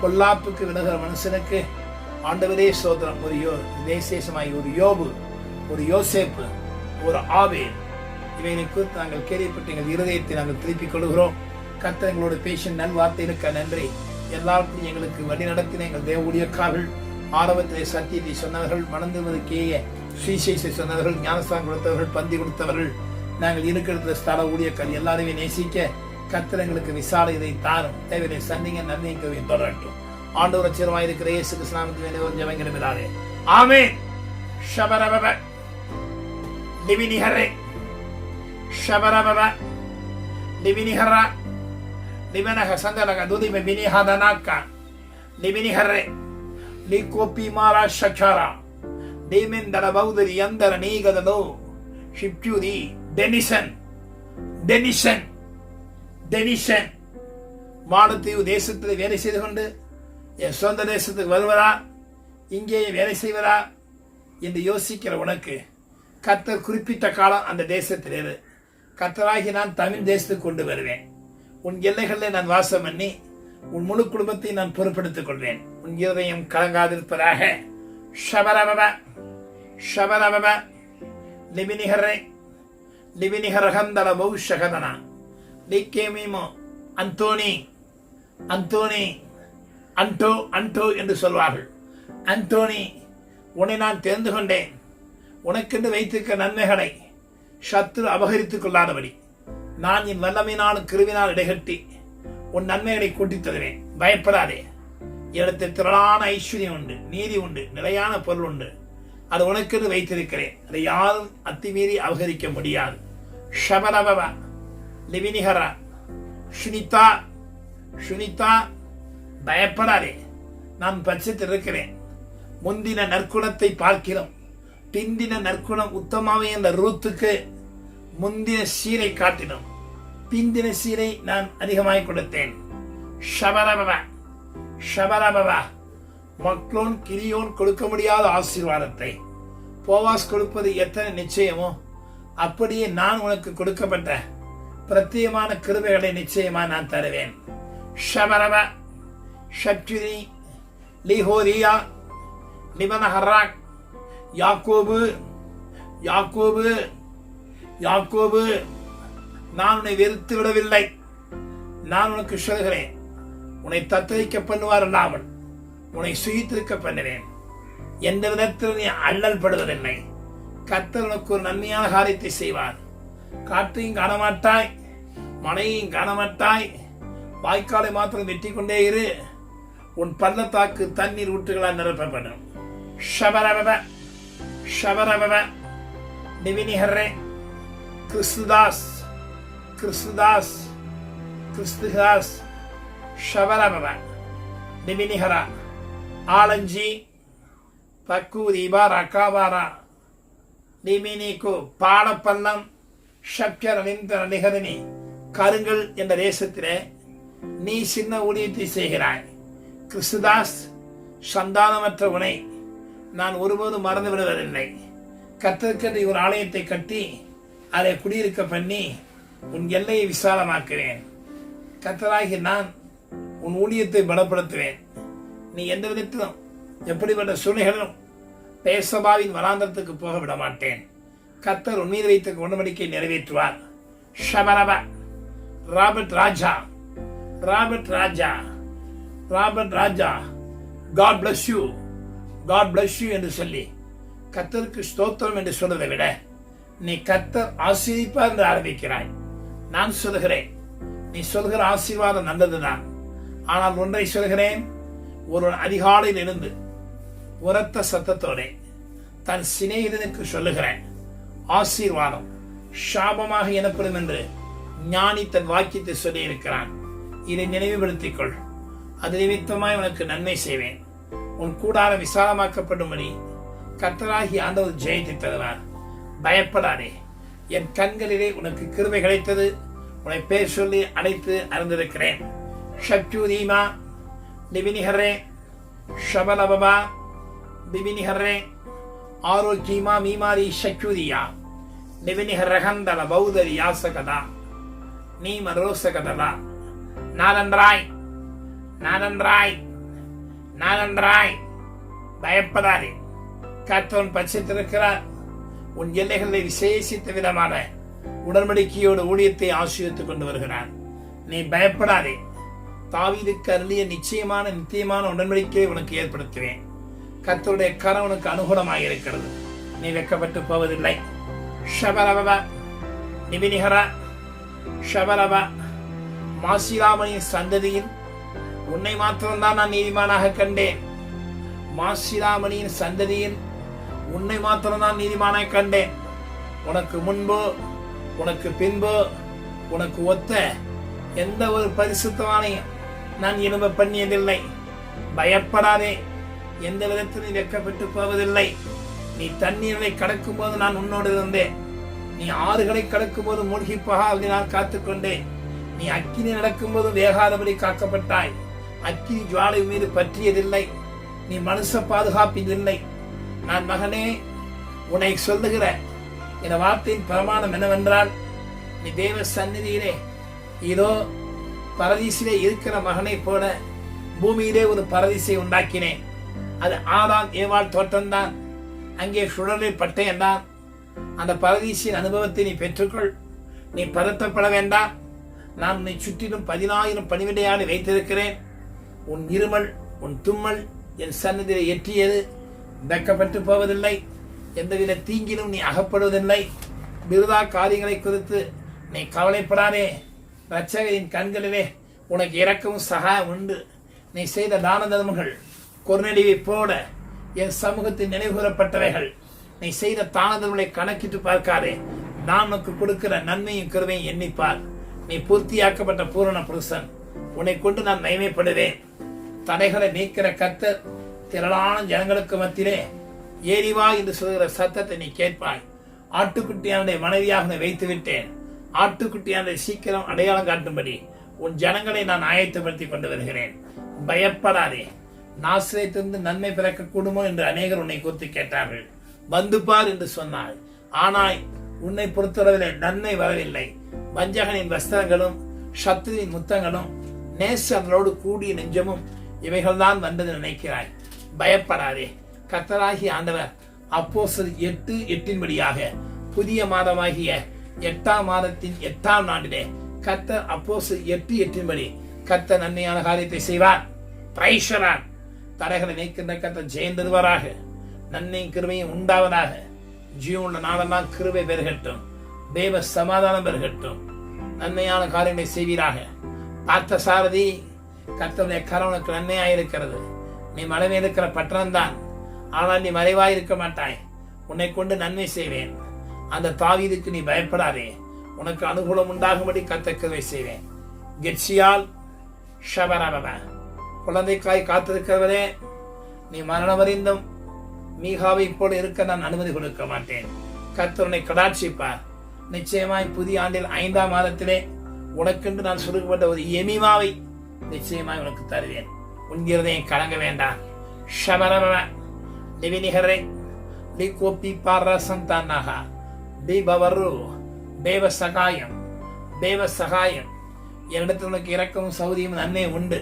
Speaker 1: பொல்லாப்புக்கு விடுகிற மனுஷனுக்கு ஆண்டவரே சோதரம் ஒரு விசேஷமாய் ஒரு யோபு, ஒரு யோசேப்பு, ஒரு ஆபேல். இவைகளை குறித்து நாங்கள் கேள்விப்பட்டு எங்கள் இருதயத்தை நாங்கள் திருப்பிக் கொள்கிறோம். கர்த்தர் எங்களோட பேசின் நல்வார்த்தைகளுக்கு நன்றி. எல்லாருக்கும் எங்களுக்கு வழி நடத்தின எங்கள் தேவ ஊழியக்காரர்கள், ஆரம்பத்திலே சத்தியத்தை சொன்னவர்கள், மணந்துவதற்கேய சுவிசேஷத்தை சொன்னவர்கள், ஞானஸ்தானம் கொடுத்தவர்கள், பந்தி கொடுத்தவர்கள், நாங்கள் இருக்கிற ஸ்தல ஊழியக்காரர் எல்லாரையும் நேசிக்க கர்த்தர் எங்களுக்கு விசால இதை தாரும். தேவனை சந்திங்க. நன்மையை தொடரட்டும். ஆண்டவர் சிறுமாய் இருக்கிற இயேசு கிறிஸ்துவின் ஜெபங்களுமே ஆமென். ஷபரபப லிபினிஹரே ஷபரபப லிபினிஹரா லிபனஹ சந்தலக துதிம பினிஹதனாக்க லிபினிஹரே லிகோபி மாரா ஷச்சரா தேமெந்தர பௌதரி யந்தர நீகதலோ ஷிப்யூதி டெனிசன் டெனிசன் டெனிசன் மாலத்தீவு தேசத்தில் வேலை செய்து கொண்டு என் சொந்த தேசத்துக்கு வருவதா, இங்கேயே வேலை செய்வதா என்று யோசிக்கிற உனக்கு கர்த்தர் குறிப்பிட்ட காலம் அந்த தேசத்தில் இரு. கர்த்தராகி நான் தமிழ் தேசத்துக்கு கொண்டு வருவேன். உன் எல்லைகளில் நான் வாசம் பண்ணி உன் முழு குடும்பத்தை நான் பொறுப்படுத்திக் கொள்வேன். உன் இருதயம் கலங்காதிருப்பதாக. ஷபரபப ஷபரபப லிபினிஹரே லிபினிஹரகந்தல பௌஷகதனா லிகேமிமோ அந்தோனி அந்தோனி அன்டோ அன்டோ என்று சொல்வார்கள். அந்தோனி, உன்னை நான் தெரிந்து கொண்டேன். உனக்கென்று வைத்திருக்க நன்மைகளை சத்துரு அபகரித்துக் கொள்ளாதபடி நான் என் வல்லமையினாலும் கிருவினால் இடைகட்டி உன் நன்மைகளை கூட்டித் தருவேன். பயப்படாதே. இடத்தில் திரளான ஐஸ்வர்யம் உண்டு, நீதி உண்டு, நிலையான பொருள் உண்டு. அது உனக்கென்று வைத்திருக்கிறேன். அதை யாரும் அத்துமீறி அபகரிக்க முடியாது. ஷபரபா லிபினிஹரா சுனிதா சுனிதா, பயப்படாதே. நான் பட்சத்தில் இருக்கிறேன். முந்தின நற்குணத்தை பார்க்கிறோம். பிந்தின நற்குணம் உத்தமாவே என்ற ரூத்துக்கு முந்தின சீரை காட்டினோம். பிந்தின சீரை நான் அதிகமாய் கொடுத்தேன். ஷபரபா ஷபரபா மக்லோன் கிரியோன் கொடுக்க முடியாத ஆசீர்வாதத்தை போவாஸ் கொடுப்பது எத்தனை நிச்சயமோ அப்படியே நான் உனக்கு கொடுக்கப்பட்ட பிரத்யேகமான கிருபைகளை நிச்சயமா நான் தருவேன். ஷபரபா ஷப்சுரி லிஹோரியா லிபனஹராக் யாக்கோபு யாக்கோபு யாக்கோபு, நான் உன்னை வெறுத்து விடவில்லை. நான் உனக்கு சொல்கிறேன், உன்னை தத்தளிக்க பண்ணுவார் இல்லாமல் உன்னை சுயித்திருக்க பண்ணுவேன். எந்த விதத்தில் நீ அல்லல் படுவதில்லை. கர்த்தர் உனக்கு ஒரு நன்மையான காரியத்தை செய்வார். காற்றையும் காணமாட்டாய், மழையையும் காணமாட்டாய். வாய்க்காலை மாத்திரம் வெட்டி கொண்டே இரு. உன் பள்ளத்தாக்கு தண்ணீர் ஊற்றுகளால் நிரப்பப்படும். ஷபரபப ஷபரபப டிவினிஹரே, கிறிஸ்துதாஸ், கிறிஸ்துதாஸ், கிறிஸ்துதாஸ், ஷவரபவ, டிவினிஹரா, ஆலஞ்சி, பக்கூதீபாரா, காபாரா, டிமினிகு, பாடப்பள்ளம், ஷப்யரவிந்த நிகதனி, கருங்கல் என்ற தேசத்திலே நீ சின்ன ஊழியத்தை செய்கிறாய். கிறிஸ்துதாஸ், சந்தானமற்ற உனை நான் ஒருபோதும் மறந்து விடுவதில்லை. கர்த்தருக்கென்று ஒரு ஆலயத்தை கட்டி அதை குடியிருக்க பண்ணி உன் எல்லையை விசாலமாக்குவேன். கர்த்தராகி நான் உன் ஊழியத்தை பலப்படுத்துவேன். நீ எந்த விதத்திலும் எப்படிப்பட்ட சூழ்நிலைகளும் பேசபாவின் வராந்தரத்துக்கு போக விட மாட்டேன். கர்த்தர் உன் மீது வைத்த உடன்படிக்கை நிறைவேற்றுவார். ஷபரப, Robert Raja, Robert Raja, Robert Raja, God bless you, God bless you என்று சொல்லி கர்த்தருக்கு ஸ்தோத்திரம் என்று சொல்றதை விட நீ கர்த்தர் ஆசீர்வதிப்பார் என்று ஆரம்பிக்கிறாய். நான் சொல்கிறேன், நீ சொல்கிற ஆசீர்வாதம் நல்லதுதான். ஆனால் ஒன்றை சொல்கிறேன், ஒரு அதிகாலையில் இருந்து உரத்த சத்தத்தோட தன் சிநேகிதனுக்கு சொல்லுகிறேன், ஆசீர்வாதம் சாபமாக எனப்படும் என்று ஞானி தன் வாக்கியத்தை சொல்லி இருக்கிறான். இதை நினைவுபடுத்திக் கொள். அது நிமித்தமாய் உனக்கு நன்மை செய்வேன். உன் கூடாரம் விசாலமாக்கப்படும்படி கர்த்தராகி ஆண்டவர் ஜெயத்தை தருவார். பயப்படாதே, என் கண்களிலே உனக்கு கிருபை கிடைத்தது. உன்னை பேர் சொல்லி அழைத்து அறிந்திருக்கிறேன். ஷப்யூதீமா, டிவினிஹரே, ஷபலபபா, டிவினிஹரே, ஆரோக்கியமா, மீமாரி, ஷக்யூதியா, டிவினிஹரகந்தல, பௌதரி, யாசகதா, நீம ரோசகதலா. நானன்றாய், நானன்றாய், நானன்றாய், பயப்படாதே. கர்த்தர் பட்சத்திருக்கிறார். உன் எல்லைகளை விசேஷித்த விதமான உடன்படிக்கையோடு ஊழியத்தை ஆசீர்வதித்துக் கொண்டு வருகிறார். நீ பயப்படாதே. தாவீதுக்கு அருளிய நிச்சயமான நித்தியமான உடன்படிக்கையை உனக்கு ஏற்படுத்துவேன். கர்த்தருடைய கரம் உனக்கு அனுகூலமாக இருக்கிறது. நீ வெட்கப்பட்டு போவதில்லை. ஷபரபா, நிபினிஹரா, ஷபரபா, மாசிராமனின் சந்ததியில் உன்னை மாத்திரம்தான் நான் நீதிமானாக கண்டேன். மாசிராமனியின் சந்ததியில் உன்னை மாத்திரம்தான் நீதிமானாக கண்டேன். உனக்கு முன்போ உனக்கு பின்போ உனக்கு ஒத்த எந்த ஒரு பரிசுத்தவானையும் நான் இனிம பண்ணியதில்லை. பயப்படாதே, எந்த விதத்தில் நீ வெட்கப்பட்டு போவதில்லை. நீ தண்ணீரை கடக்கும் போது நான் உன்னோடு இருந்தேன். நீ ஆறுகளை கடக்கும் போது மூழ்கி போகாது நான் காத்துக்கொண்டேன். நீ அக்கினி நடக்கும் போது வேகாதபடி காக்கப்பட்டாய். அக்கினி ஜுவாலை மீது பற்றியதில்லை. நீ மனுஷ பாதுகாப்பில்லை. நான் மகனே உன்னை சொல்லுகிற இந்த வார்த்தையின் பிரமாணம் என்னவென்றால், நீ தேவ சந்நிதியிலே இதோ பரதீசிலே இருக்கிற மகனை போல பூமியிலே ஒரு பரதீசை உண்டாக்கினேன். அது ஆதாம் ஏவாள் தோற்றம்தான். அங்கே சுழலில் பட்டயம்தான். அந்த பரதீசின் அனுபவத்தை நீ பெற்றுக்கொள். நீ பதற்றப்பட வேண்டாம். நான் உன்னை சுற்றிலும் 10,000 பணிவிடையாளி வைத்திருக்கிறேன். உன் இருமல் உன் தும்மல் என் சன்னதியை எற்றியது. வெட்கப்பட்டு போவதில்லை. எந்தவித தீங்கிலும் நீ அகப்படுவதில்லை. விருதா காரியங்களை குறித்து நீ கவலைப்படாதே. இரட்சகரின் கண்களிலே உனக்கு இரக்கமும் சகாயம் உண்டு. நீ செய்த தான தர்மங்கள் கொர்நேலியை போல என் சமூகத்தில் நினைவுகூரப்பட்டவைகள். நீ செய்த தான தர்மங்களை கணக்கிட்டு பார்க்காதே. நான் உனக்கு கொடுக்கிற நன்மையும் கிருபையும் எண்ணிப்பார். நீ பூர்த்தியாக்கப்பட்ட பூரண புருஷன். உன்னை கொண்டு நான் மகிமைப்படுவேன். தடைகளை நீக்கிற கர்த்தர் திரளான ஜனங்களுக்கு மத்தியிலே ஏறிவா என்று சொல்கிற சத்தத்தை நீ கேட்பாய். ஆட்டுக்குட்டியானுடைய மனைவியாக வைத்து விட்டேன். ஆட்டுக்குட்டியானுடைய சீக்கிரம் அடையாளம் காட்டும்படி உன் ஜனங்களை நான் ஆயத்தப்படுத்தி கொண்டு வருகிறேன். பயப்படாதே. நாசிரியத்திலிருந்து நன்மை பிறக்கக்கூடுமோ என்று அநேகர் உன்னை குறித்து கேட்டார்கள். வந்து பார் என்று சொன்னாள். ஆனால் உன்னை பொறுத்தளவிலே நன்மை வரவில்லை. வஞ்சகனின் வஸ்திரங்களும் சத்துருவின் முத்தங்களும் நேசர்களோடு கூடிய நெஞ்சமும் இவைகள்தான் வந்தது நினைக்கிறாய். பயப்படாதே. கர்த்தராகிய ஆண்டவர் அப்போஸ்தலர் 8:8 புதிய மாதமாகிய 8ஆம் மாதத்தின் 8ஆம் நாளிலே கர்த்தர் அப்போஸ்தலர் 8:8 கர்த்தர் நன்மையான காரியத்தை செய்வார். பிரைசரான் தடைகளை நீக்கின்ற கர்த்தர் ஜெயம் தருவாராக. நன்மையும் கிருபையும் உண்டாவதாக. ஜீவனுள்ள நாளெல்லாம் கிருபை பெருகட்டும். தேவ சமாதானம் பெருகட்டும். நன்மையான காரியங்களை செய்வீராக. பார்த்த சாரதி, கர்த்தருடைய கரம் உனக்கு நன்மையாயிருக்கிறது. நீ மலைமே இருக்கிற பட்டணம்தான். ஆனால் நீ மறைவாயிருக்க மாட்டாய். உன்னை கொண்டு நன்மை செய்வேன். அந்த தாவீதுக்கு நீ பயப்படாதே, உனக்கு அனுகூலம் உண்டாகும்படி கர்த்தர் கிருபை செய்வேன். கெட்சியால் ஷபரப குழந்தைக்காய் காத்திருக்கிறவரே, நீ மரணமறிந்தும் மீகாவை போல இருக்க நான் அனுமதி கொடுக்க மாட்டேன். கர்த்தர் உன்னை கடாட்சிப்பார். நிச்சயமாய் புதிய ஆண்டில் 5ஆம் மாதத்திலே உனக்கென்று நான் சுருக்கப்பட்ட ஒரு எமிமாவை நிச்சயமாய் உனக்கு தருவேன். உன்கிறதை கலங்க வேண்டாம். ஷபரப லிவினிகரே லிகோபி பாரசந்தானாக பீபவரு தேவ சகாயம், தேவ சகாயம். என்னிடத்தில் உனக்கு இரக்கமும் சௌதியும் நன்மை உண்டு.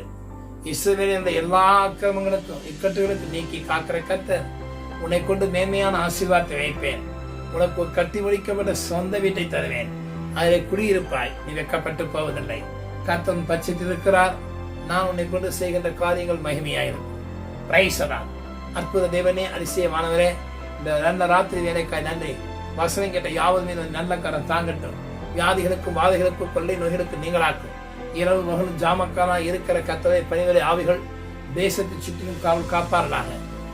Speaker 1: இஸ்ரவேலில் இருந்த எல்லா அக்கிரமங்களுக்கும் இக்கட்டுகளுக்கும் நீக்கி காக்கிற கர்த்தர் உன்னை கொண்டு மேன்மையான ஆசீர்வாதத்தை வைப்பேன். உனக்கு ஒரு கட்டி முடிக்கப்பட்ட சொந்த வீட்டை தருவேன். அதில் குடியிருப்பாய், நீ வெட்கப்பட்டு போவதில்லை. கர்த்தர் பட்சத்தில் இருக்கிறார். நான் உன்னை கொண்டு செய்கின்ற காரியங்கள் மகிமையாயிருக்கும். பிரைசலாம். அற்புத தேவனே, அதிசயமானவரே, இந்த நல்ல ராத்திரி வேலைக்காய் நன்றி. வசனம் கேட்ட யாவது மீது நல்ல கரம் தாங்கட்டும். வியாதிகளுக்கும் வாதைகளுக்கும் கொள்ளை நோய்களுக்கும் நீங்களாக்கும். இரவு மகளும் ஜாமக்காரா இருக்கிற கர்த்தரை பணிவரை ஆவிகள் தேசத்தை சுற்றிலும் காவல் காப்பார்களாக.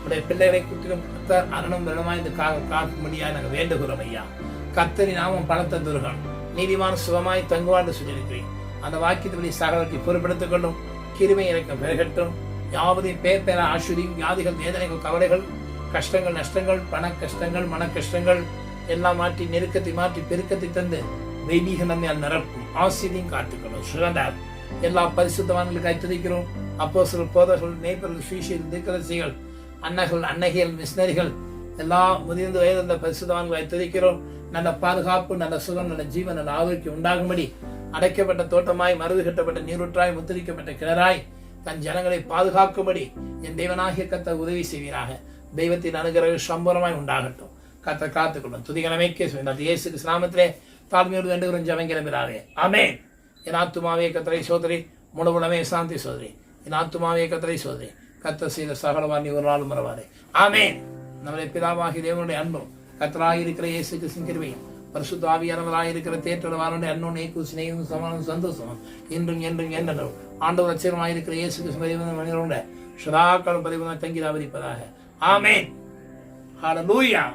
Speaker 1: உடைய பிள்ளைகளை குற்றிலும் கர்த்தர் அரணம் வெள்ளமாய்ந்து காக்கும்படியாக நாங்கள் வேண்டுகிறோம் ஐயா. கர்த்தரின் நாமம் பலத்த துருகம், நீதிமான சுகமாய் தங்குவான்னு சொல்லியிருக்கிறேன். அந்த வாக்கியத்தை சகலத்தை பொறுப்படுத்திக் கொள்ளும். கிருமை இறக்கம் பெருகட்டும். யாவதையும் பேர் பேர ஆஸ்வதியும். வியாதிகள், வேதனைகள், கவலைகள், கஷ்டங்கள், நஷ்டங்கள், பண கஷ்டங்கள், மன கஷ்டங்கள் எல்லாம் மாற்றி நெருக்கத்தை மாற்றி பெருக்கத்தை தந்து வைதீக நன்மையால் நிரப்பும். ஆசிரியும் காத்துக்கணும். சுகந்தார் எல்லா பரிசுத்தவான்களுக்கு துதிக்கிறோம். அப்போஸ்தலர்கள், போதகர்கள், மேய்ப்பர்கள், சுவிசேஷகர்கள், தீர்க்கதரிசிகள், அன்னர்கள், அன்னகிகள், மிஷனரிகள், எல்லா முதிர்ந்து வயதிருந்த பரிசுத்தவான்களை துதிக்கிறோம். நல்ல பாதுகாப்பு, நல்ல சுகம், நல்ல ஜீவன், நல்ல ஆரோக்கியம் உண்டாகும்படி அடைக்கப்பட்ட தோட்டமாய், மருது கட்டப்பட்ட நீரூற்றாய், முத்திரிக்கப்பட்ட கிணறாய் தன் ஜனங்களை பாதுகாக்கும்படி என் தேவனாகிய கர்த்தர் உதவி செய்வீராக. தெய்வத்தின் அனுகிரகம் சம்பூர்ணமாய் உண்டாகட்டும். கர்த்தர் காத்துக்கொள்ளும். துதிகனமைக்கே இயேசு கிறிஸ்து நாமத்திலே தாழ்மையோடு வேண்டுகிறோம். ஜெபம் கிளம்பினாரே. ஆமென். என் ஆத்துமாவே கர்த்தரை சோதரி, முழுவதுமே சாந்தி சோதரி. என் ஆத்துமாவே கர்த்தரை சோதரி, கர்த்தர் செய்த சகலவாணி ஒரு நாள் மறவாதே. ஆமென். நம்முடைய பிதாவாகிய தேவனுடைய அன்பும் கர்த்தராக இருக்கிற இயேசு கிறிஸ்துவின் கிருபையும் பரிசுத்த ஆவியானவராக இருக்கிற தேற்றவாரனுடைய அன்பும் நேக்கு சிநேகமும் சமாதானமும் சந்தோஷமும் இன்றும் என்றும் என்றும் ஆண்டவர் ரட்சகருமாய் இருக்கிற இயேசு கிறிஸ்து மனிதனுடைய சதாக்காலம் பதிவு தங்கி அவதிப்பதாக. ஆமென். ஹல்லேலூயா.